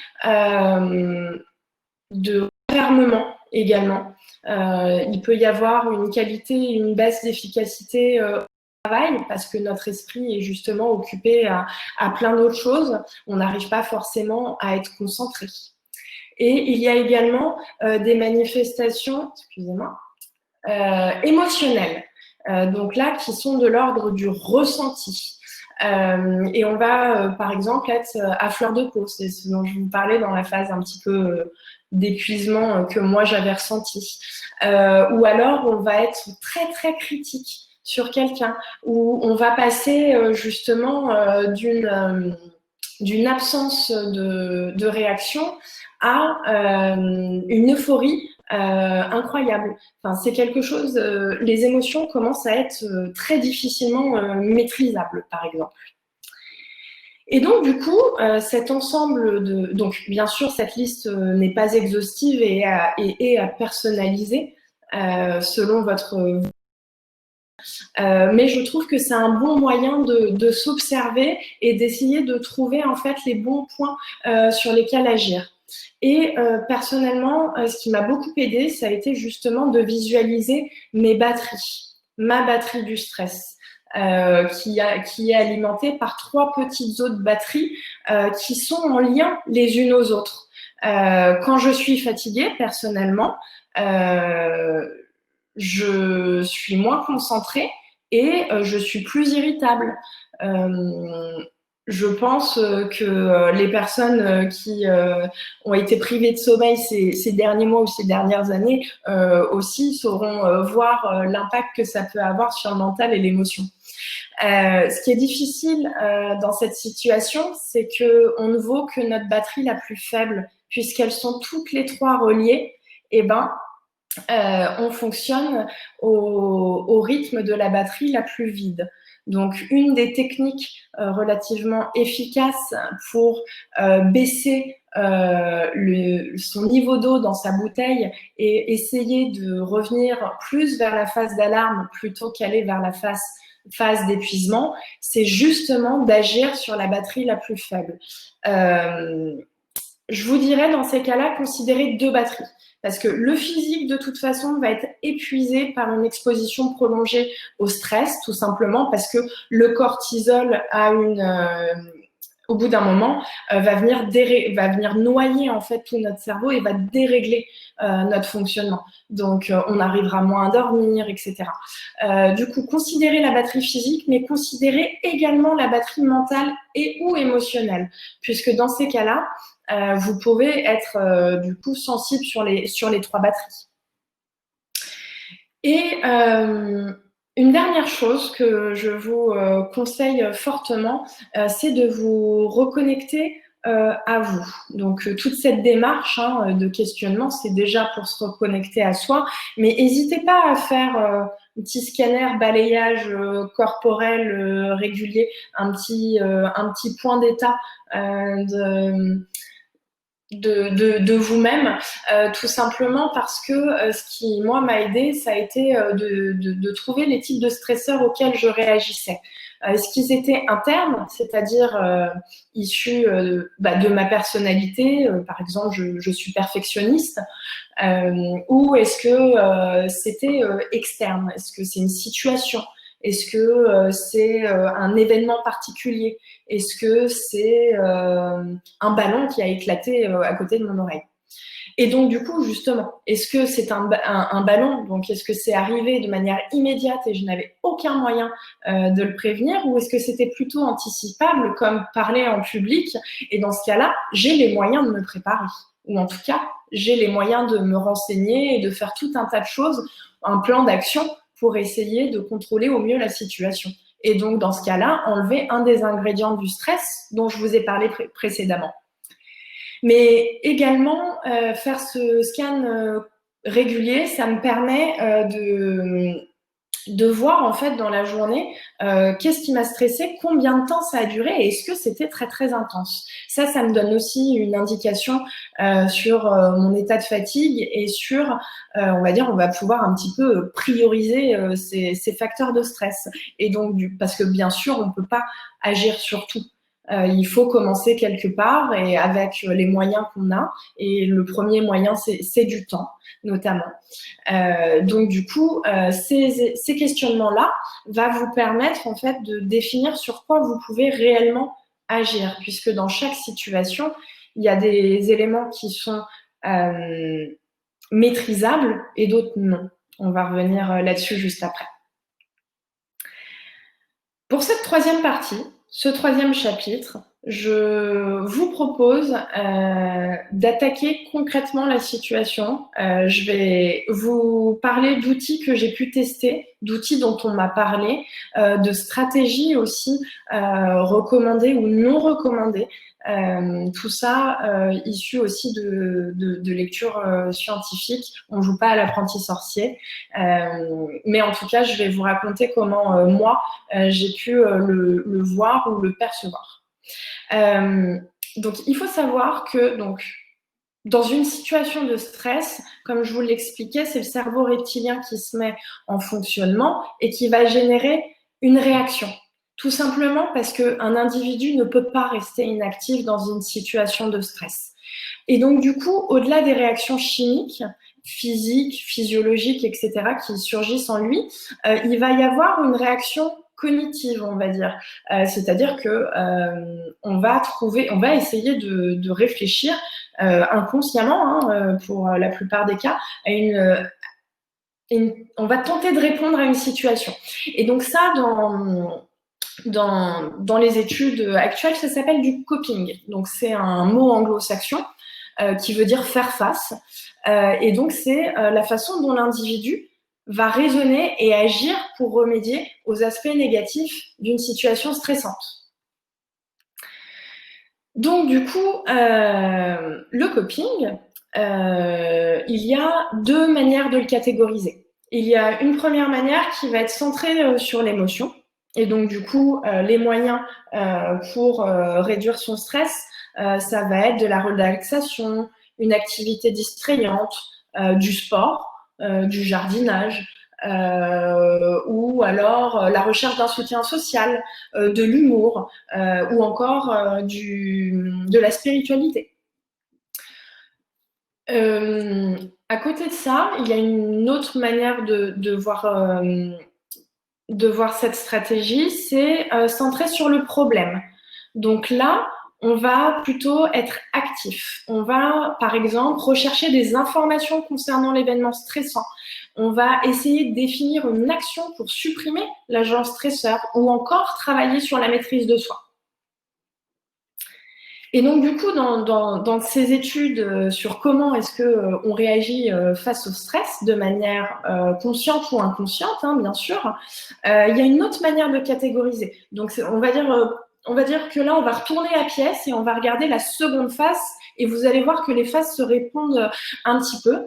de fermement également. Il peut y avoir une qualité, une baisse d'efficacité au travail parce que notre esprit est justement occupé à plein d'autres choses. On n'arrive pas forcément à être concentré. Et il y a également des manifestations, excusez-moi, émotionnelles. Donc là, qui sont de l'ordre du ressenti. Et on va, par exemple, être à fleur de peau. C'est ce dont je vous parlais dans la phase un petit peu d'épuisement que moi j'avais ressenti. Ou alors, on va être très, très critique sur quelqu'un, où on va passer justement d'une absence de réaction à une euphorie incroyable. Enfin, c'est quelque chose, les émotions commencent à être très difficilement maîtrisables, par exemple. Et donc, du coup, cet ensemble de... Donc, bien sûr, cette liste n'est pas exhaustive et à personnaliser selon votre... mais je trouve que c'est un bon moyen de s'observer et d'essayer de trouver, en fait, les bons points sur lesquels agir. Et personnellement, ce qui m'a beaucoup aidé, ça a été justement de visualiser mes batteries, ma batterie du stress, qui est alimentée par 3 petites autres batteries qui sont en lien les unes aux autres. Quand je suis fatiguée, personnellement, je suis moins concentrée et je suis plus irritable. Je pense que les personnes qui ont été privées de sommeil ces derniers mois ou ces dernières années aussi sauront voir l'impact que ça peut avoir sur le mental et l'émotion. Ce qui est difficile dans cette situation, c'est qu'on ne vaut que notre batterie la plus faible, puisqu'elles sont toutes les 3 reliées. Et ben, on fonctionne au rythme de la batterie la plus vide. Donc, une des techniques relativement efficaces pour baisser son niveau d'eau dans sa bouteille et essayer de revenir plus vers la phase d'alarme plutôt qu'aller vers la phase d'épuisement, c'est justement d'agir sur la batterie la plus faible. Je vous dirais dans ces cas-là, considérez 2 batteries. Parce que le physique, de toute façon, va être épuisé par une exposition prolongée au stress, tout simplement parce que le cortisol au bout d'un moment, va venir noyer en fait tout notre cerveau et va dérégler notre fonctionnement. Donc, on arrivera moins à dormir, etc. Du coup, considérez la batterie physique, mais considérez également la batterie mentale et ou émotionnelle, puisque dans ces cas-là, vous pouvez être du coup sensible sur les 3 batteries. Et une dernière chose que je vous conseille fortement, c'est de vous reconnecter à vous. Donc, toute cette démarche de questionnement, c'est déjà pour se reconnecter à soi, mais n'hésitez pas à faire un petit scanner, balayage corporel régulier, un petit point d'état de vous-même, tout simplement parce que ce qui, moi, m'a aidé, ça a été de trouver les types de stresseurs auxquels je réagissais. Est-ce qu'ils étaient internes, c'est-à-dire issus de ma personnalité, par exemple, je suis perfectionniste, ou est-ce que c'était externe? Est-ce que c'est une situation? Est-ce que c'est un événement particulier? Est-ce que c'est un ballon qui a éclaté à côté de mon oreille? Et donc, du coup, justement, est-ce que c'est un ballon? Donc, est-ce que c'est arrivé de manière immédiate et je n'avais aucun moyen de le prévenir? Ou est-ce que c'était plutôt anticipable, comme parler en public? Et dans ce cas-là, j'ai les moyens de me préparer. Ou en tout cas, j'ai les moyens de me renseigner et de faire tout un tas de choses, un plan d'action pour essayer de contrôler au mieux la situation. Et donc, dans ce cas-là, enlever un des ingrédients du stress dont je vous ai parlé précédemment. Mais également, faire ce scan régulier, ça me permet de voir en fait dans la journée qu'est-ce qui m'a stressé, combien de temps ça a duré et est-ce que c'était très très intense. Ça me donne aussi une indication sur mon état de fatigue et sur, on va dire, on va pouvoir un petit peu prioriser ces facteurs de stress. Et donc, parce que bien sûr, on ne peut pas agir sur tout. Il faut commencer quelque part et avec les moyens qu'on a. Et le premier moyen, c'est du temps, notamment. Donc, du coup, ces questionnements-là vont vous permettre, en fait, de définir sur quoi vous pouvez réellement agir, puisque dans chaque situation, il y a des éléments qui sont maîtrisables et d'autres non. On va revenir là-dessus juste après. Pour cette troisième partie, ce troisième chapitre, je vous propose d'attaquer concrètement la situation. Je vais vous parler d'outils que j'ai pu tester, d'outils dont on m'a parlé, de stratégies aussi recommandées ou non recommandées. Tout ça issu aussi de lectures scientifiques. On ne joue pas à l'apprenti sorcier. Mais en tout cas, je vais vous raconter comment moi, j'ai pu le voir ou le percevoir. Donc, il faut savoir que dans une situation de stress, comme je vous l'expliquais, c'est le cerveau reptilien qui se met en fonctionnement et qui va générer une réaction. Tout simplement parce qu'un individu ne peut pas rester inactif dans une situation de stress. Et donc, du coup, au-delà des réactions chimiques, physiques, physiologiques, etc., qui surgissent en lui, il va y avoir une réaction cognitive, on va dire. C'est-à-dire que on va essayer de réfléchir inconsciemment, pour la plupart des cas, à on va tenter de répondre à une situation. Et donc ça, dans les études actuelles, ça s'appelle du coping. Donc c'est un mot anglo-saxon qui veut dire faire face. Et donc c'est la façon dont l'individu va raisonner et agir pour remédier aux aspects négatifs d'une situation stressante. Donc, du coup, le coping, il y a deux manières de le catégoriser. Il y a une première manière qui va être centrée sur l'émotion. Et donc, du coup, les moyens pour réduire son stress, ça va être de la relaxation, une activité distrayante, du sport, du jardinage, ou alors la recherche d'un soutien social, de l'humour, ou encore de la spiritualité. À côté de ça, il y a une autre manière de voir cette stratégie, c'est centré sur le problème. Donc là, on va plutôt être actif. On va, par exemple, rechercher des informations concernant l'événement stressant. On va essayer de définir une action pour supprimer l'agent stresseur ou encore travailler sur la maîtrise de soi. Et donc, du coup, dans ces études sur comment est-ce qu'on réagit face au stress de manière consciente ou inconsciente, bien sûr, il y a une autre manière de catégoriser. Donc, on va dire que là, on va retourner la pièce et on va regarder la seconde face et vous allez voir que les faces se répondent un petit peu.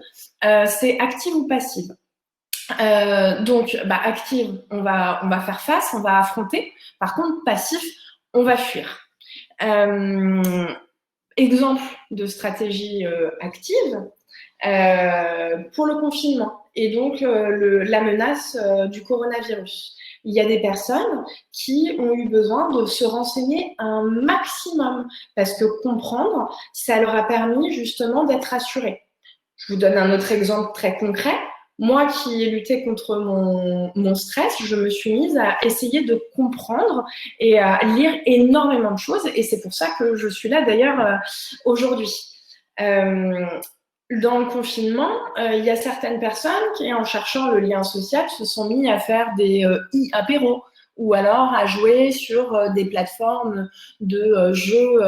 C'est active ou passive. Donc, active, on va faire face, on va affronter. Par contre, passif, on va fuir. Exemple de stratégie active pour le confinement et donc la menace du coronavirus. Il y a des personnes qui ont eu besoin de se renseigner un maximum parce que comprendre, ça leur a permis justement d'être rassurés. Je vous donne un autre exemple très concret. Moi qui ai lutté contre mon stress, je me suis mise à essayer de comprendre et à lire énormément de choses. Et c'est pour ça que je suis là d'ailleurs aujourd'hui. Dans le confinement, il y a certaines personnes qui, en cherchant le lien social, se sont mis à faire des e-apéros ou alors à jouer sur des plateformes de jeux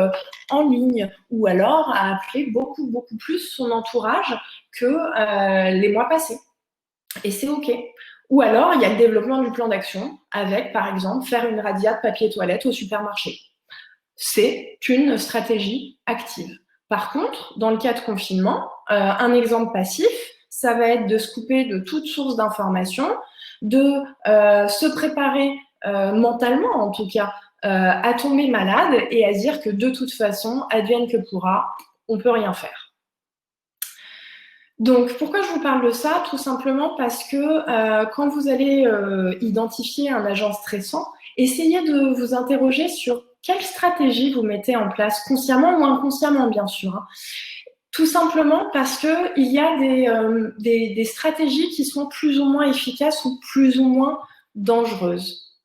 en ligne ou alors à appeler beaucoup, beaucoup plus son entourage que les mois passés. Et c'est OK. Ou alors, il y a le développement du plan d'action avec, par exemple, faire une radia de papier toilette au supermarché. C'est une stratégie active. Par contre, dans le cas de confinement, un exemple passif, ça va être de se couper de toute source d'information, de se préparer mentalement, en tout cas, à tomber malade et à se dire que de toute façon, advienne que pourra, on ne peut rien faire. Donc, pourquoi je vous parle de ça? Tout simplement parce que quand vous allez identifier un agent stressant, essayez de vous interroger sur quelle stratégie vous mettez en place, consciemment ou inconsciemment, bien sûr, hein. Tout simplement parce qu'il y a des stratégies qui sont plus ou moins efficaces ou plus ou moins dangereuses.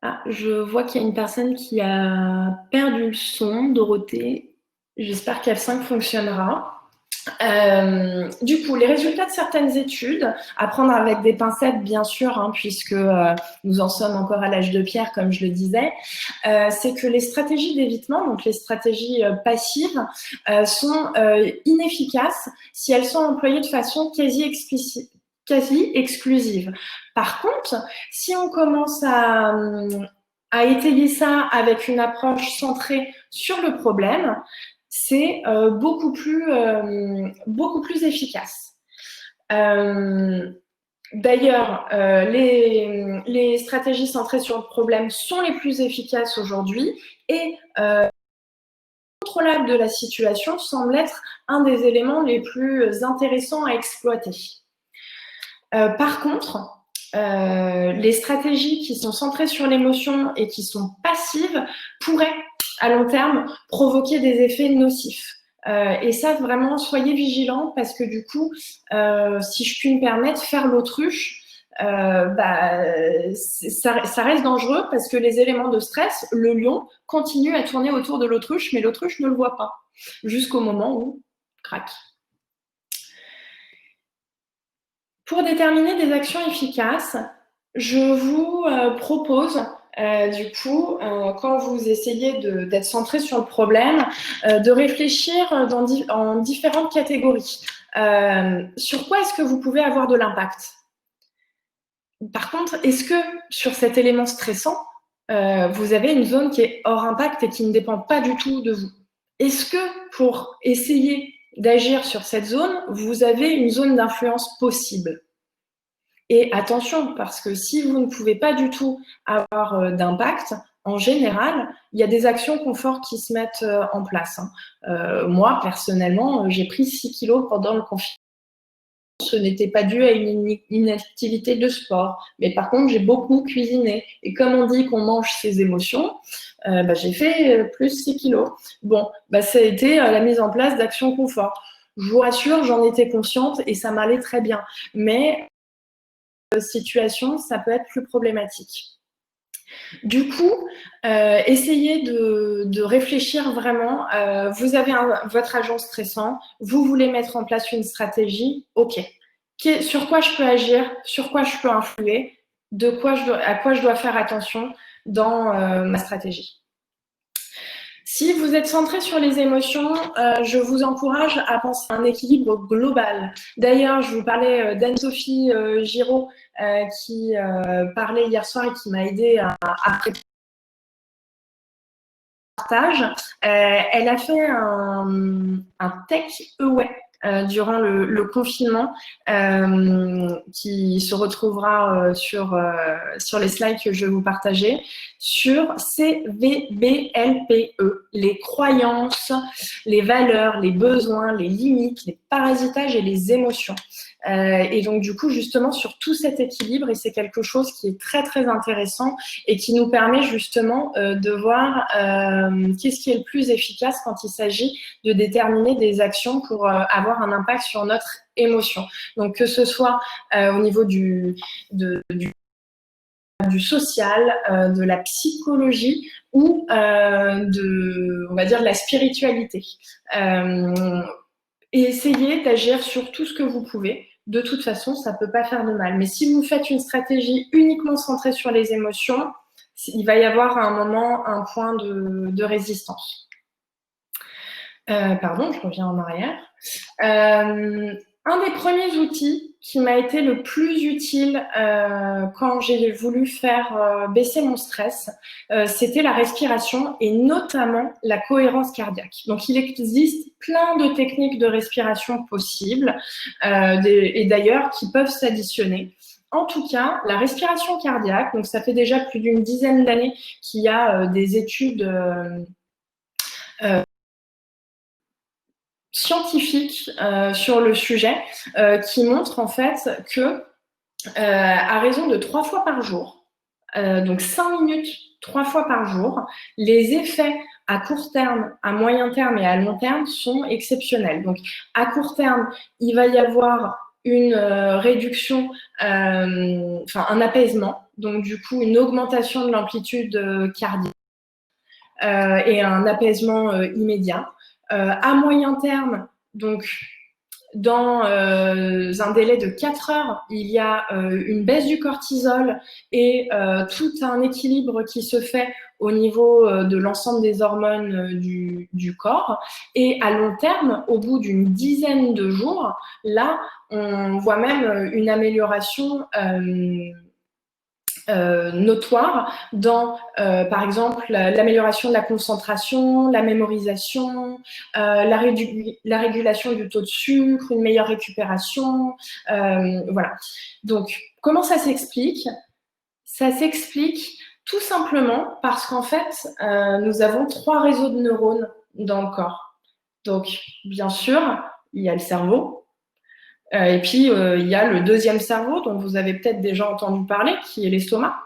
Ah, je vois qu'il y a une personne qui a perdu le son, Dorothée. J'espère qu'F5 fonctionnera. Du coup, les résultats de certaines études, à prendre avec des pincettes bien sûr, hein, puisque nous en sommes encore à l'âge de pierre, comme je le disais, c'est que les stratégies d'évitement, donc les stratégies passives, sont inefficaces si elles sont employées de façon quasi exclusive. Par contre, si on commence à étayer ça avec une approche centrée sur le problème, c'est beaucoup plus efficace. D'ailleurs, les stratégies centrées sur le problème sont les plus efficaces aujourd'hui et le contrôle de la situation semble être un des éléments les plus intéressants à exploiter. Par contre, les stratégies qui sont centrées sur l'émotion et qui sont passives pourraient, à long terme, provoquer des effets nocifs. Et ça, vraiment, soyez vigilants parce que du coup, si je puis me permettre, faire l'autruche, ça reste dangereux parce que les éléments de stress, le lion, continue à tourner autour de l'autruche, mais l'autruche ne le voit pas jusqu'au moment où, crac. Pour déterminer des actions efficaces, je vous propose, du coup, quand vous essayez d'être centré sur le problème, de réfléchir en différentes catégories. Sur quoi est-ce que vous pouvez avoir de l'impact? Par contre, est-ce que sur cet élément stressant, vous avez une zone qui est hors impact et qui ne dépend pas du tout de vous? Est-ce que pour essayer d'agir sur cette zone, vous avez une zone d'influence possible? Et attention, parce que si vous ne pouvez pas du tout avoir d'impact, en général, il y a des actions confort qui se mettent en place, hein. Moi, personnellement, j'ai pris 6 kilos pendant le confinement. Ce n'était pas dû à une inactivité de sport. Mais par contre, j'ai beaucoup cuisiné. Et comme on dit qu'on mange ses émotions, j'ai fait plus 6 kilos. Bon, ça a été la mise en place d'actions confort. Je vous rassure, j'en étais consciente et ça m'allait très bien. Mais situation, ça peut être plus problématique. Du coup, essayez de réfléchir vraiment. Vous avez votre agent stressant, vous voulez mettre en place une stratégie, ok. Sur quoi je peux agir, sur quoi je peux influer, à quoi je dois faire attention dans ma stratégie. Si vous êtes centré sur les émotions, je vous encourage à penser à un équilibre global. D'ailleurs, je vous parlais d'Anne-Sophie Giraud qui parlait hier soir et qui m'a aidé à préparer le partage. Elle a fait un tech away durant le confinement qui se retrouvera sur les slides que je vais vous partager, sur CVBLPE, les croyances, les valeurs, les besoins, les limites, les parasitages et les émotions. Et donc, du coup, justement, sur tout cet équilibre, et c'est quelque chose qui est très, très intéressant et qui nous permet justement de voir qu'est-ce qui est le plus efficace quand il s'agit de déterminer des actions pour avoir un impact sur notre émotion. Donc, que ce soit au niveau du social, de la psychologie ou on va dire, de la spiritualité. Et essayez d'agir sur tout ce que vous pouvez. De toute façon, ça ne peut pas faire de mal. Mais si vous faites une stratégie uniquement centrée sur les émotions, il va y avoir à un moment un point de résistance. Pardon, je reviens en arrière. Un des premiers outils qui m'a été le plus utile quand j'ai voulu faire baisser mon stress, c'était la respiration et notamment la cohérence cardiaque. Donc, il existe plein de techniques de respiration possibles et d'ailleurs qui peuvent s'additionner. En tout cas, la respiration cardiaque, donc ça fait déjà plus d'une dizaine d'années qu'il y a des études scientifiques sur le sujet qui montrent en fait que à raison de 3 fois par jour, donc 5 minutes 3 fois par jour. Les effets à court terme, à moyen terme et à long terme sont exceptionnels. Donc, à court terme, il va y avoir une réduction, un apaisement, donc du coup une augmentation de l'amplitude cardiaque et un apaisement immédiat. À moyen terme, donc dans un délai de 4 heures, il y a une baisse du cortisol et tout un équilibre qui se fait au niveau de l'ensemble des hormones du corps. Et à long terme, au bout d'une dizaine de jours, là, on voit même une amélioration notoire dans, par exemple, l'amélioration de la concentration, la mémorisation, la régulation du taux de sucre, une meilleure récupération. Voilà. Donc, comment ça s'explique? Ça s'explique tout simplement parce qu'en fait, nous avons 3 réseaux de neurones dans le corps. Donc, bien sûr, il y a le cerveau. Et puis, il y a le deuxième cerveau dont vous avez peut-être déjà entendu parler, qui est l'estomac,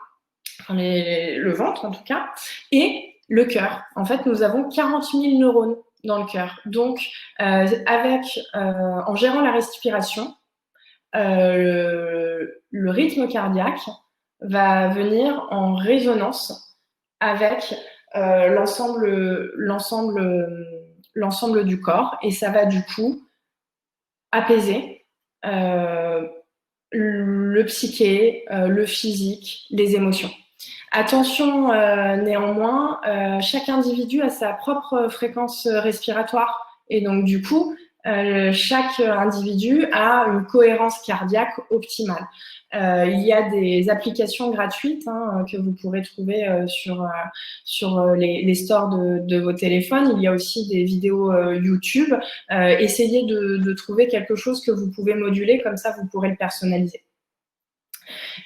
enfin le ventre en tout cas, et le cœur. En fait, nous avons 40 000 neurones dans le cœur. Donc, en gérant la respiration, le rythme cardiaque va venir en résonance avec l'ensemble du corps, et ça va du coup apaiser le psyché, le physique, les émotions. Attention néanmoins, chaque individu a sa propre fréquence respiratoire et donc du coup, chaque individu a une cohérence cardiaque optimale. Il y a des applications gratuites que vous pourrez trouver sur les stores de vos téléphones. Il y a aussi des vidéos YouTube. Essayez de trouver quelque chose que vous pouvez moduler, comme ça vous pourrez le personnaliser.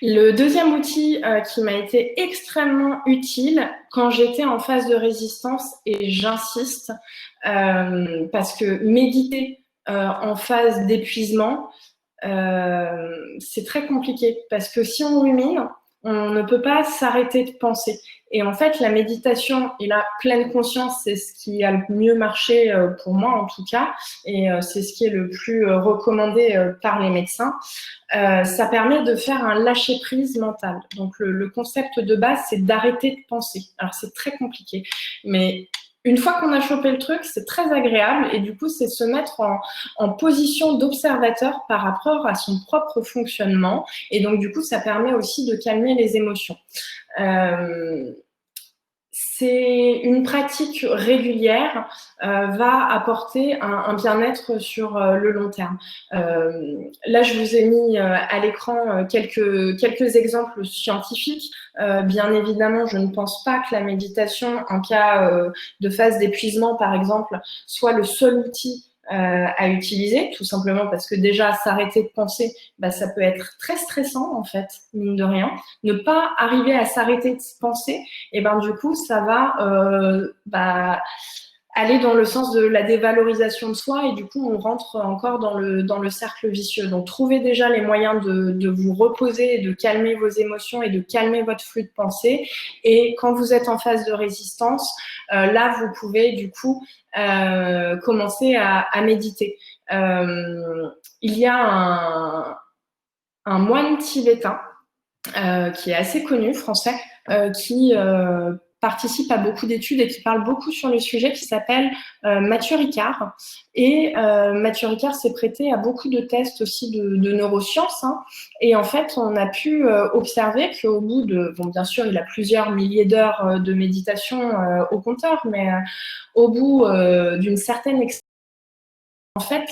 Le deuxième outil qui m'a été extrêmement utile quand j'étais en phase de résistance, et j'insiste, parce que méditer en phase d'épuisement, c'est très compliqué parce que si on rumine, on ne peut pas s'arrêter de penser. Et en fait, la méditation et la pleine conscience, c'est ce qui a le mieux marché pour moi en tout cas, et c'est ce qui est le plus recommandé par les médecins. Ça permet de faire un lâcher-prise mental. Donc, le concept de base, c'est d'arrêter de penser. Alors, c'est très compliqué, mais une fois qu'on a chopé le truc, c'est très agréable et du coup, c'est se mettre en position d'observateur par rapport à son propre fonctionnement. Et donc, du coup, ça permet aussi de calmer les émotions. C'est une pratique régulière, va apporter un bien-être sur le long terme. Là, je vous ai mis à l'écran quelques exemples scientifiques. Bien évidemment, je ne pense pas que la méditation, en cas de phase d'épuisement, par exemple, soit le seul outil à utiliser, tout simplement parce que déjà s'arrêter de penser, ça peut être très stressant en fait, mine de rien. Ne pas arriver à s'arrêter de penser, et du coup ça va aller dans le sens de la dévalorisation de soi, et du coup on rentre encore dans le cercle vicieux. Donc trouvez déjà les moyens de vous reposer, de calmer vos émotions et de calmer votre flux de pensée. Et quand vous êtes en phase de résistance, là vous pouvez du coup commencer à méditer. Il y a un moine tibétain qui est assez connu, français, qui participe à beaucoup d'études et qui parle beaucoup sur le sujet, qui s'appelle Mathieu Ricard. Et Mathieu Ricard s'est prêté à beaucoup de tests aussi de neurosciences. Et en fait, on a pu observer qu'au bout de... Bon, bien sûr, il a plusieurs milliers d'heures de méditation au compteur, mais au bout d'une certaine expérience, en fait,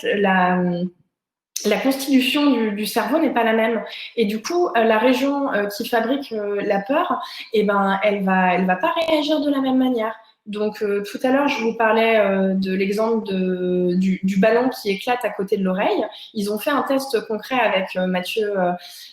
la constitution du cerveau n'est pas la même. Et du coup, la région qui fabrique la peur, elle va pas réagir de la même manière. Donc, tout à l'heure, je vous parlais de l'exemple du ballon qui éclate à côté de l'oreille. Ils ont fait un test concret avec Mathieu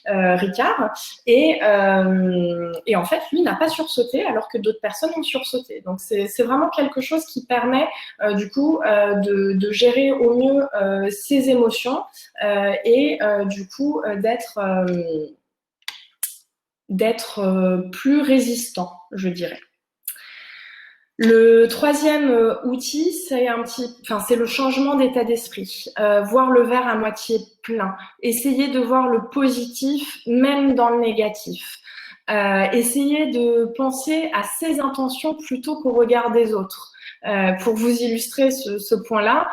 Ricard et en fait, lui n'a pas sursauté alors que d'autres personnes ont sursauté. Donc, c'est vraiment quelque chose qui permet du coup de gérer au mieux ses émotions et du coup d'être d'être plus résistant, je dirais. Le troisième outil, c'est le changement d'état d'esprit, voir le verre à moitié plein, essayer de voir le positif même dans le négatif, essayer de penser à ses intentions plutôt qu'au regard des autres. Pour vous illustrer ce point-là,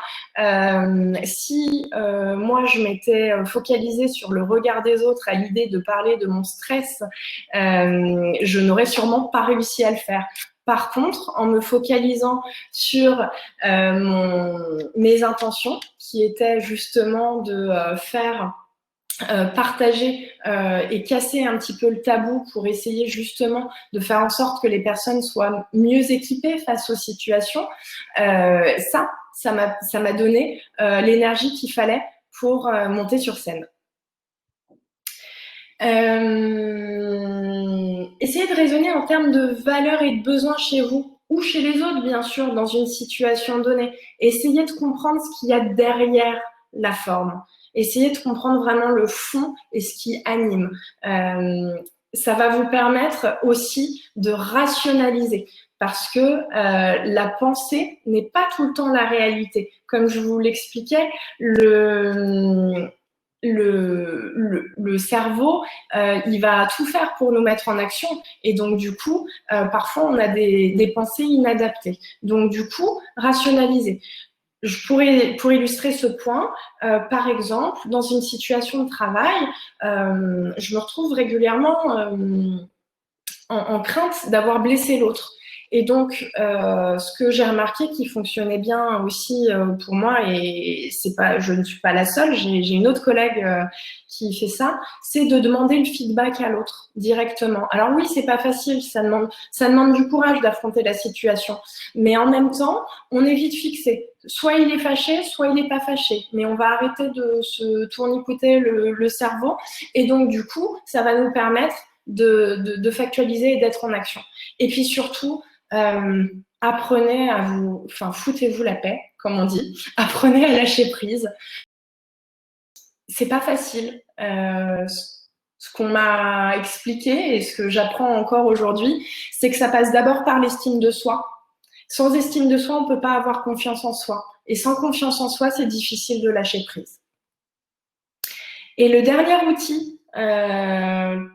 si moi je m'étais focalisée sur le regard des autres à l'idée de parler de mon stress, je n'aurais sûrement pas réussi à le faire. Par contre, en me focalisant sur mes intentions, qui étaient justement de faire partager et casser un petit peu le tabou pour essayer justement de faire en sorte que les personnes soient mieux équipées face aux situations, ça m'a donné l'énergie qu'il fallait pour monter sur scène. Essayez de raisonner en termes de valeurs et de besoins chez vous ou chez les autres, bien sûr, dans une situation donnée. Essayez de comprendre ce qu'il y a derrière la forme. Essayez de comprendre vraiment le fond et ce qui anime. Ça va vous permettre aussi de rationaliser parce que la pensée n'est pas tout le temps la réalité. Comme je vous l'expliquais, le cerveau, il va tout faire pour nous mettre en action et donc du coup, parfois on a des pensées inadaptées. Donc du coup, rationaliser. Pour illustrer ce point, par exemple, dans une situation de travail, je me retrouve régulièrement en crainte d'avoir blessé l'autre. Et donc, ce que j'ai remarqué qui fonctionnait bien aussi pour moi, et je ne suis pas la seule, j'ai une autre collègue qui fait ça, c'est de demander le feedback à l'autre directement. Alors oui, c'est pas facile, ça demande du courage d'affronter la situation, mais en même temps, on est vite fixé. Soit il est fâché, soit il n'est pas fâché, mais on va arrêter de se tournicoter le cerveau, et donc du coup, ça va nous permettre de factualiser et d'être en action. Et puis surtout, apprenez à foutez-vous la paix, comme on dit. Apprenez à lâcher prise. C'est pas facile. Ce qu'on m'a expliqué et ce que j'apprends encore aujourd'hui, c'est que ça passe d'abord par l'estime de soi. Sans estime de soi, on ne peut pas avoir confiance en soi. Et sans confiance en soi, c'est difficile de lâcher prise. Et le dernier outil,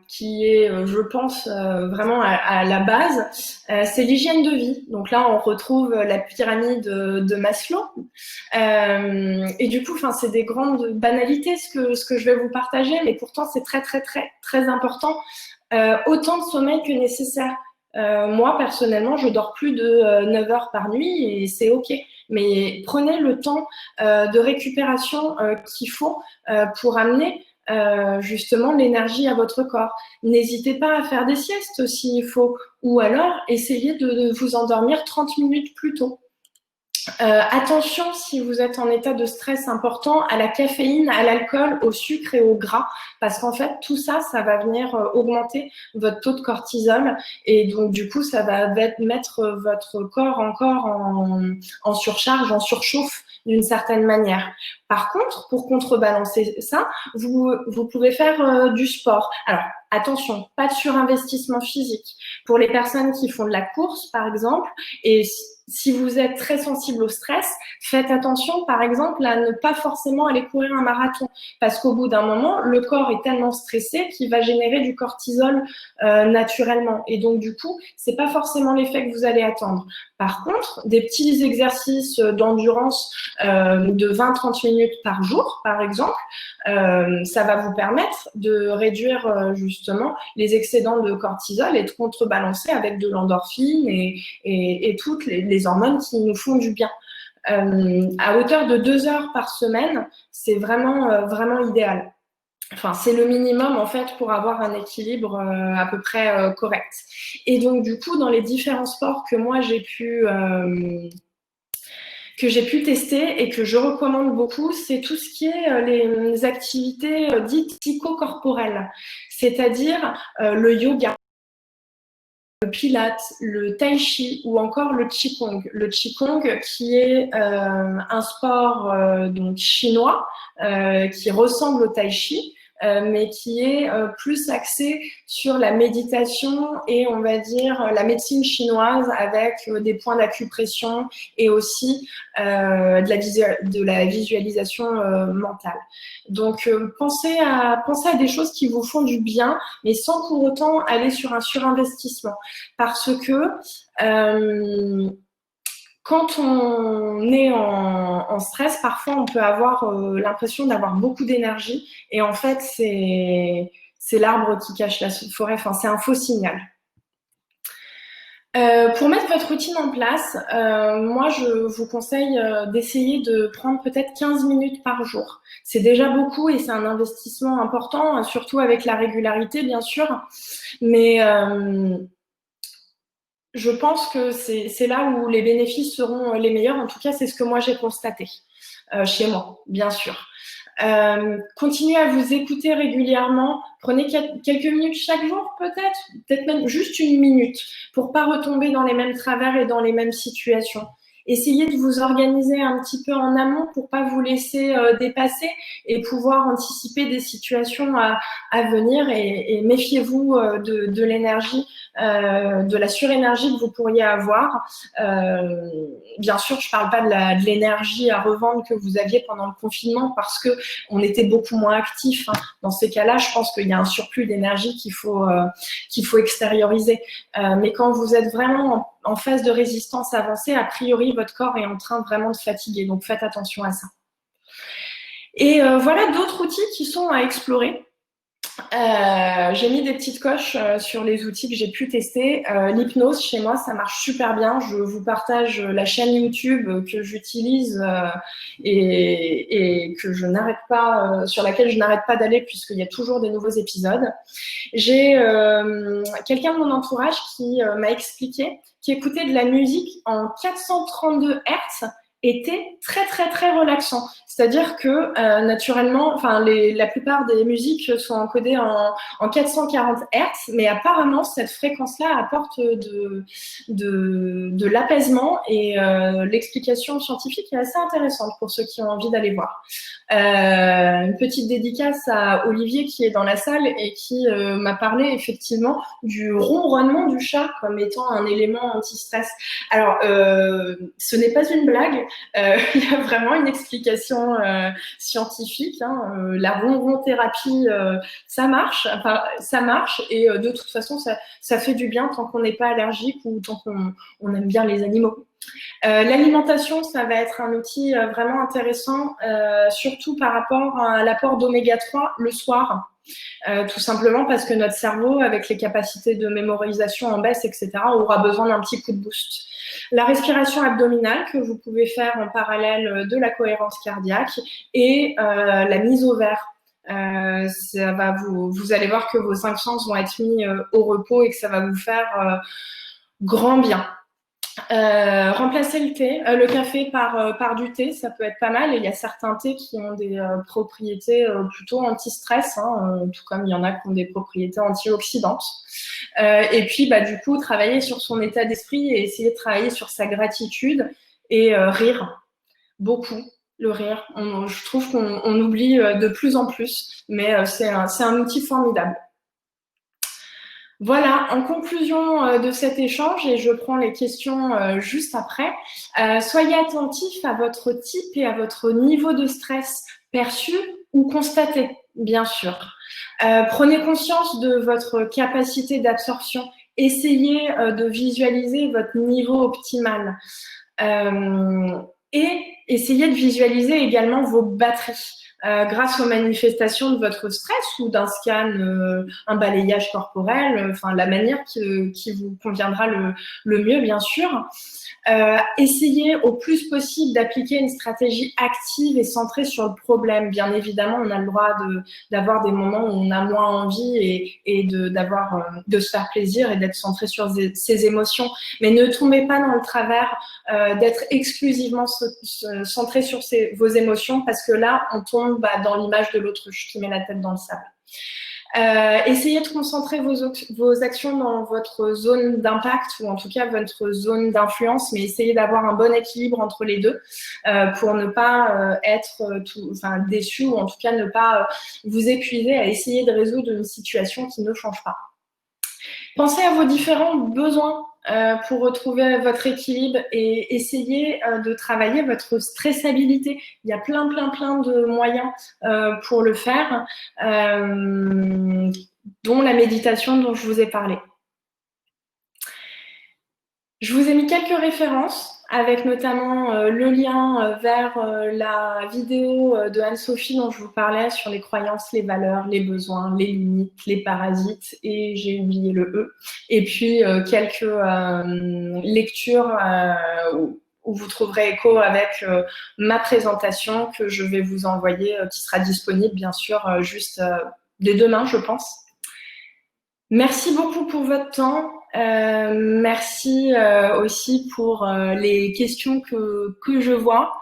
qui est, je pense, vraiment à la base, c'est l'hygiène de vie. Donc là, on retrouve la pyramide de Maslow. Et du coup, c'est des grandes banalités ce que je vais vous partager, mais pourtant, c'est très, très, très, très important. Autant de sommeil que nécessaire. Moi, personnellement, je dors plus de 9 heures par nuit et c'est OK. Mais prenez le temps de récupération qu'il faut pour amener justement l'énergie à votre corps. N'hésitez pas à faire des siestes s'il faut, ou alors essayez de vous endormir 30 minutes plus tôt. Attention si vous êtes en état de stress important à la caféine, à l'alcool, au sucre et au gras, parce qu'en fait tout ça, ça va venir augmenter votre taux de cortisol et donc du coup ça va mettre votre corps encore en surcharge, en surchauffe d'une certaine manière. Par contre, pour contrebalancer ça, vous pouvez faire du sport. Alors attention, pas de surinvestissement physique. Pour les personnes qui font de la course par exemple, et si vous êtes très sensible au stress, faites attention, par exemple, à ne pas forcément aller courir un marathon. Parce qu'au bout d'un moment, le corps est tellement stressé qu'il va générer du cortisol naturellement. Et donc, du coup, c'est pas forcément l'effet que vous allez attendre. Par contre, des petits exercices d'endurance de 20-30 minutes par jour, par exemple, ça va vous permettre de réduire justement les excédents de cortisol et de contrebalancer avec de l'endorphine et toutes les hormones qui nous font du bien. À hauteur de 2 heures par semaine, c'est vraiment, vraiment idéal. Enfin, c'est le minimum en fait pour avoir un équilibre à peu près correct. Et donc du coup, dans les différents sports que moi j'ai pu tester et que je recommande beaucoup, c'est tout ce qui est les activités dites psychocorporelles, c'est-à-dire le yoga, le pilates, le tai chi ou encore le qigong. Le qigong qui est un sport donc chinois qui ressemble au tai chi, mais qui est plus axé sur la méditation et on va dire la médecine chinoise avec des points d'acupression et aussi de la visualisation mentale. Donc, pensez à des choses qui vous font du bien, mais sans pour autant aller sur un surinvestissement. Parce que quand on est en stress, parfois on peut avoir l'impression d'avoir beaucoup d'énergie et en fait, c'est l'arbre qui cache la forêt. Enfin, c'est un faux signal. Pour mettre votre routine en place, moi, je vous conseille d'essayer de prendre peut-être 15 minutes par jour. C'est déjà beaucoup et c'est un investissement important, surtout avec la régularité, bien sûr. Mais je pense que c'est là où les bénéfices seront les meilleurs. En tout cas, c'est ce que moi, j'ai constaté chez moi, bien sûr. Continuez à vous écouter régulièrement. Prenez quelques minutes chaque jour, peut-être même juste une minute pour pas retomber dans les mêmes travers et dans les mêmes situations. Essayez de vous organiser un petit peu en amont pour pas vous laisser dépasser et pouvoir anticiper des situations à venir et méfiez-vous de l'énergie, de la surénergie que vous pourriez avoir. Bien sûr, je parle pas de l'énergie à revendre que vous aviez pendant le confinement parce que on était beaucoup moins actifs. Hein. Dans ces cas-là, je pense qu'il y a un surplus d'énergie qu'il faut extérioriser. Mais quand vous êtes vraiment en phase de résistance avancée, a priori, votre corps est en train vraiment de fatiguer. Donc, faites attention à ça. Et voilà d'autres outils qui sont à explorer. J'ai mis des petites coches sur les outils que j'ai pu tester. L'hypnose, chez moi, ça marche super bien. Je vous partage la chaîne YouTube que j'utilise et que je n'arrête pas, sur laquelle je n'arrête pas d'aller puisqu'il y a toujours des nouveaux épisodes. J'ai quelqu'un de mon entourage qui m'a expliqué qu'écouter de la musique en 432 Hz était très très très relaxant. C'est-à-dire que naturellement, enfin la plupart des musiques sont encodées en 440 Hz, mais apparemment cette fréquence-là apporte de l'apaisement et l'explication scientifique est assez intéressante pour ceux qui ont envie d'aller voir. Une petite dédicace à Olivier qui est dans la salle et qui m'a parlé effectivement du ronronnement du chat comme étant un élément anti-stress. Alors, ce n'est pas une blague, il y a vraiment une explication scientifique. Hein. La ronron-thérapie, ça marche et de toute façon, ça fait du bien tant qu'on n'est pas allergique ou tant qu'on aime bien les animaux. L'alimentation, ça va être un outil vraiment intéressant, surtout par rapport à l'apport d'oméga 3 le soir. Tout simplement parce que notre cerveau, avec les capacités de mémorisation en baisse, etc., aura besoin d'un petit coup de boost. La respiration abdominale que vous pouvez faire en parallèle de la cohérence cardiaque et la mise au vert. Ça va vous allez voir que vos 5 sens vont être mis au repos et que ça va vous faire grand bien. Remplacer le café par du thé, ça peut être pas mal. Et il y a certains thés qui ont des propriétés plutôt anti-stress, hein, tout comme il y en a qui ont des propriétés antioxydantes. Et puis, du coup, travailler sur son état d'esprit et essayer de travailler sur sa gratitude et rire beaucoup. Le rire, je trouve qu'on oublie de plus en plus, mais c'est un outil formidable. Voilà, en conclusion de cet échange, et je prends les questions juste après, soyez attentifs à votre type et à votre niveau de stress perçu ou constaté, bien sûr. Prenez conscience de votre capacité d'absorption. Essayez de visualiser votre niveau optimal. Et essayez de visualiser également vos batteries. Grâce aux manifestations de votre stress ou d'un scan, un balayage corporel, enfin la manière qui vous conviendra le mieux, bien sûr. Essayez au plus possible d'appliquer une stratégie active et centrée sur le problème. Bien évidemment, on a le droit d'avoir des moments où on a moins envie et de se faire plaisir et d'être centré sur ses émotions. Mais ne tombez pas dans le travers d'être exclusivement centré sur vos émotions parce que là, on tombe dans l'image de l'autruche qui met la tête dans le sable. Essayez de concentrer vos actions dans votre zone d'impact ou en tout cas votre zone d'influence, mais essayez d'avoir un bon équilibre entre les deux pour ne pas être déçu ou en tout cas ne pas vous épuiser à essayer de résoudre une situation qui ne change pas. Pensez à vos différents besoins pour retrouver votre équilibre et essayez de travailler votre stressabilité. Il y a plein de moyens pour le faire, dont la méditation dont je vous ai parlé. Je vous ai mis quelques références avec notamment le lien vers la vidéo de Anne-Sophie dont je vous parlais sur les croyances, les valeurs, les besoins, les limites, les parasites et j'ai oublié le E. Et puis quelques lectures où vous trouverez écho avec ma présentation que je vais vous envoyer, qui sera disponible bien sûr juste dès demain, je pense. Merci beaucoup pour votre temps. Merci aussi pour les questions que je vois.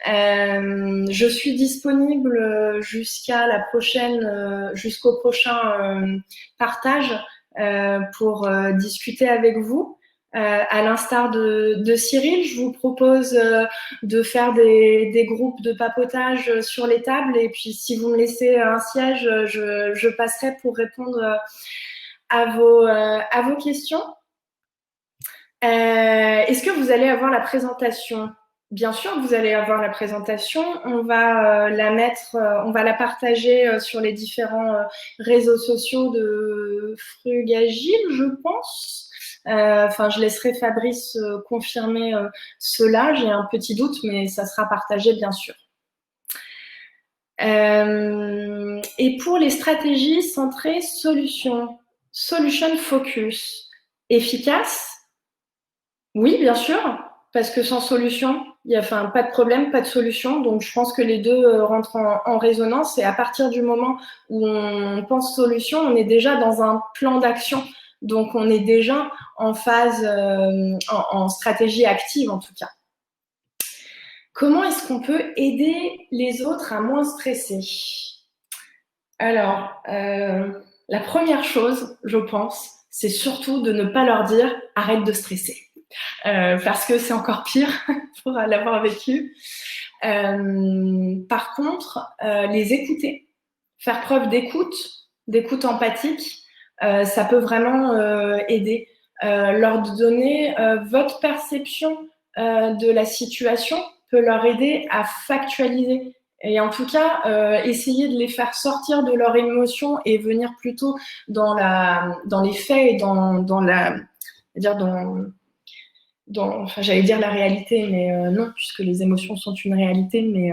Je suis disponible jusqu'à la prochaine, jusqu'au prochain partage pour discuter avec vous. À l'instar de Cyril, je vous propose de faire des groupes de papotage sur les tables et puis si vous me laissez un siège, je passerai pour répondre à vos questions. Est-ce que vous allez avoir la présentation? Bien sûr que vous allez avoir la présentation. On va on va la partager sur les différents réseaux sociaux de Frugagile, je pense. Je laisserai Fabrice confirmer cela. J'ai un petit doute, mais ça sera partagé, bien sûr. Et pour les stratégies centrées solution focus, efficace? Oui, bien sûr, parce que sans solution, il y a pas de problème, pas de solution. Donc, je pense que les deux rentrent en résonance. Et à partir du moment où on pense solution, on est déjà dans un plan d'action. Donc, on est déjà en phase, en stratégie active en tout cas. Comment est-ce qu'on peut aider les autres à moins stresser? Alors, la première chose, je pense, c'est surtout de ne pas leur dire « arrête de stresser ». Parce que c'est encore pire pour l'avoir vécu. Par contre, les écouter, faire preuve d'écoute empathique, ça peut vraiment aider. Leur donner votre perception de la situation peut leur aider à factualiser. Et en tout cas, essayer de les faire sortir de leurs émotions et venir plutôt dans les faits et j'allais dire la réalité, mais non, puisque les émotions sont une réalité, mais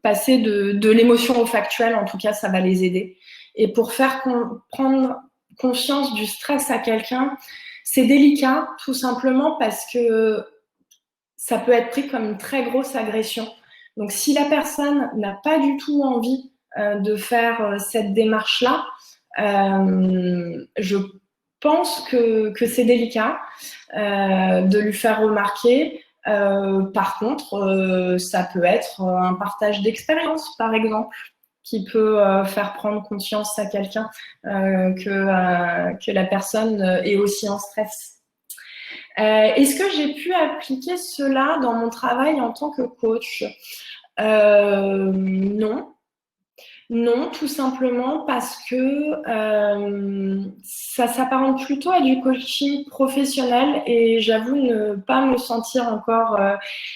passer de l'émotion au factuel, en tout cas, ça va les aider. Et pour faire prendre conscience du stress à quelqu'un, c'est délicat, tout simplement parce que ça peut être pris comme une très grosse agression. Donc, si la personne n'a pas du tout envie de faire cette démarche-là, je pense que c'est délicat de lui faire remarquer. Par contre, ça peut être un partage d'expérience, par exemple, qui peut faire prendre conscience à quelqu'un que la personne est aussi en stress. Est-ce que j'ai pu appliquer cela dans mon travail en tant que coach? Non. Non, tout simplement parce que ça s'apparente plutôt à du coaching professionnel et j'avoue ne pas me sentir encore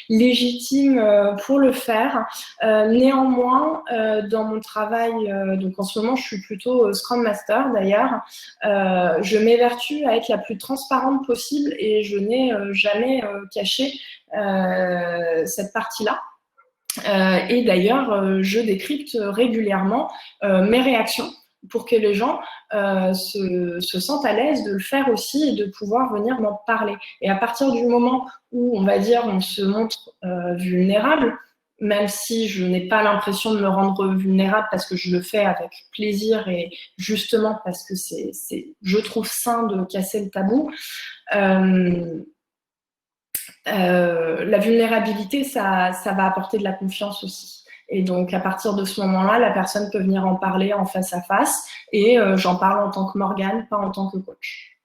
légitime pour le faire. Néanmoins, dans mon travail, donc en ce moment, je suis plutôt Scrum Master d'ailleurs, je m'évertue à être la plus transparente possible et je n'ai jamais caché cette partie-là. Et d'ailleurs, je décrypte régulièrement mes réactions pour que les gens se sentent à l'aise de le faire aussi et de pouvoir venir m'en parler. Et à partir du moment où, on va dire, on se montre vulnérable, même si je n'ai pas l'impression de me rendre vulnérable parce que je le fais avec plaisir et justement parce que je trouve sain de casser le tabou, la vulnérabilité, ça va apporter de la confiance aussi. Et donc, à partir de ce moment-là, la personne peut venir en parler en face à face et j'en parle en tant que Morgane, pas en tant que coach.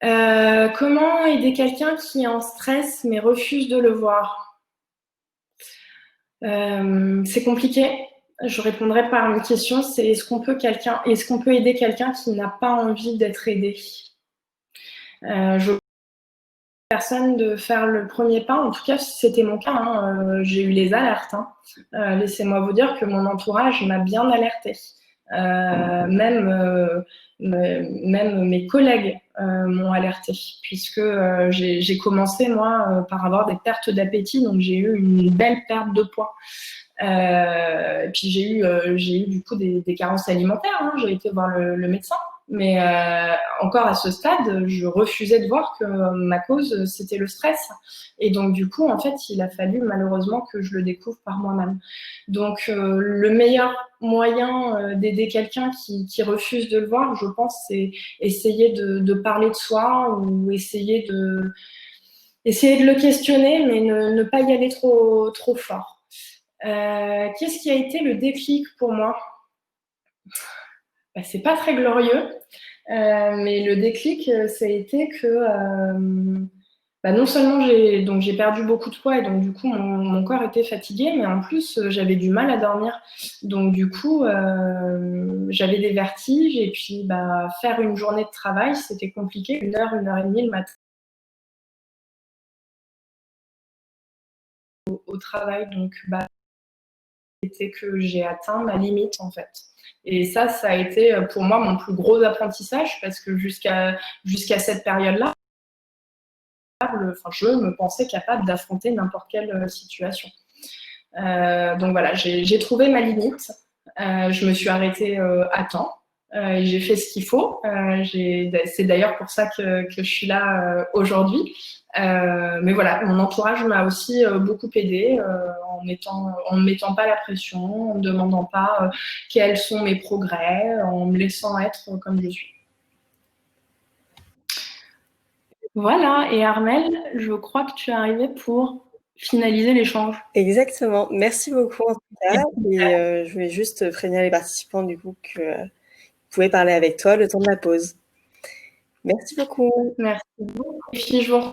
Comment aider quelqu'un qui est en stress mais refuse de le voir? C'est compliqué. Je répondrai par une question, c'est est-ce qu'on peut aider quelqu'un qui n'a pas envie d'être aidé? Je personne de faire le premier pas, en tout cas c'était mon cas, hein. J'ai eu les alertes, hein. Laissez-moi vous dire que mon entourage m'a bien alertée. Même mes collègues m'ont alertée, puisque j'ai commencé moi par avoir des pertes d'appétit, donc j'ai eu une belle perte de poids. Et puis j'ai eu du coup des carences alimentaires, hein. J'ai été voir le médecin, mais encore à ce stade, je refusais de voir que ma cause c'était le stress. Et donc du coup, en fait, il a fallu malheureusement que je le découvre par moi-même. Donc le meilleur moyen d'aider quelqu'un qui refuse de le voir, je pense, c'est essayer de parler de soi ou essayer de le questionner, mais ne pas y aller trop fort. Qu'est-ce qui a été le déclic pour moi? C'est pas très glorieux, mais le déclic, ça a été que non seulement j'ai perdu beaucoup de poids et donc du coup mon corps était fatigué, mais en plus j'avais du mal à dormir. Donc du coup j'avais des vertiges et puis faire une journée de travail, c'était compliqué, 1 heure et demie le matin au travail. Donc c'était que j'ai atteint ma limite en fait. Et ça a été pour moi mon plus gros apprentissage parce que jusqu'à cette période-là, je me pensais capable d'affronter n'importe quelle situation. Donc voilà, j'ai trouvé ma limite. Je me suis arrêtée à temps. J'ai fait ce qu'il faut. C'est d'ailleurs pour ça que je suis là aujourd'hui. Mais voilà, mon entourage m'a aussi beaucoup aidée en ne mettant pas la pression, en ne demandant pas quels sont mes progrès, en me laissant être comme je suis. Voilà, et Armelle, je crois que tu es arrivée pour finaliser l'échange. Exactement. Merci beaucoup en tout cas. Et je voulais juste prévenir les participants du coup que vous pouvez parler avec toi le temps de la pause. Merci beaucoup. Merci beaucoup. Et puis, je vous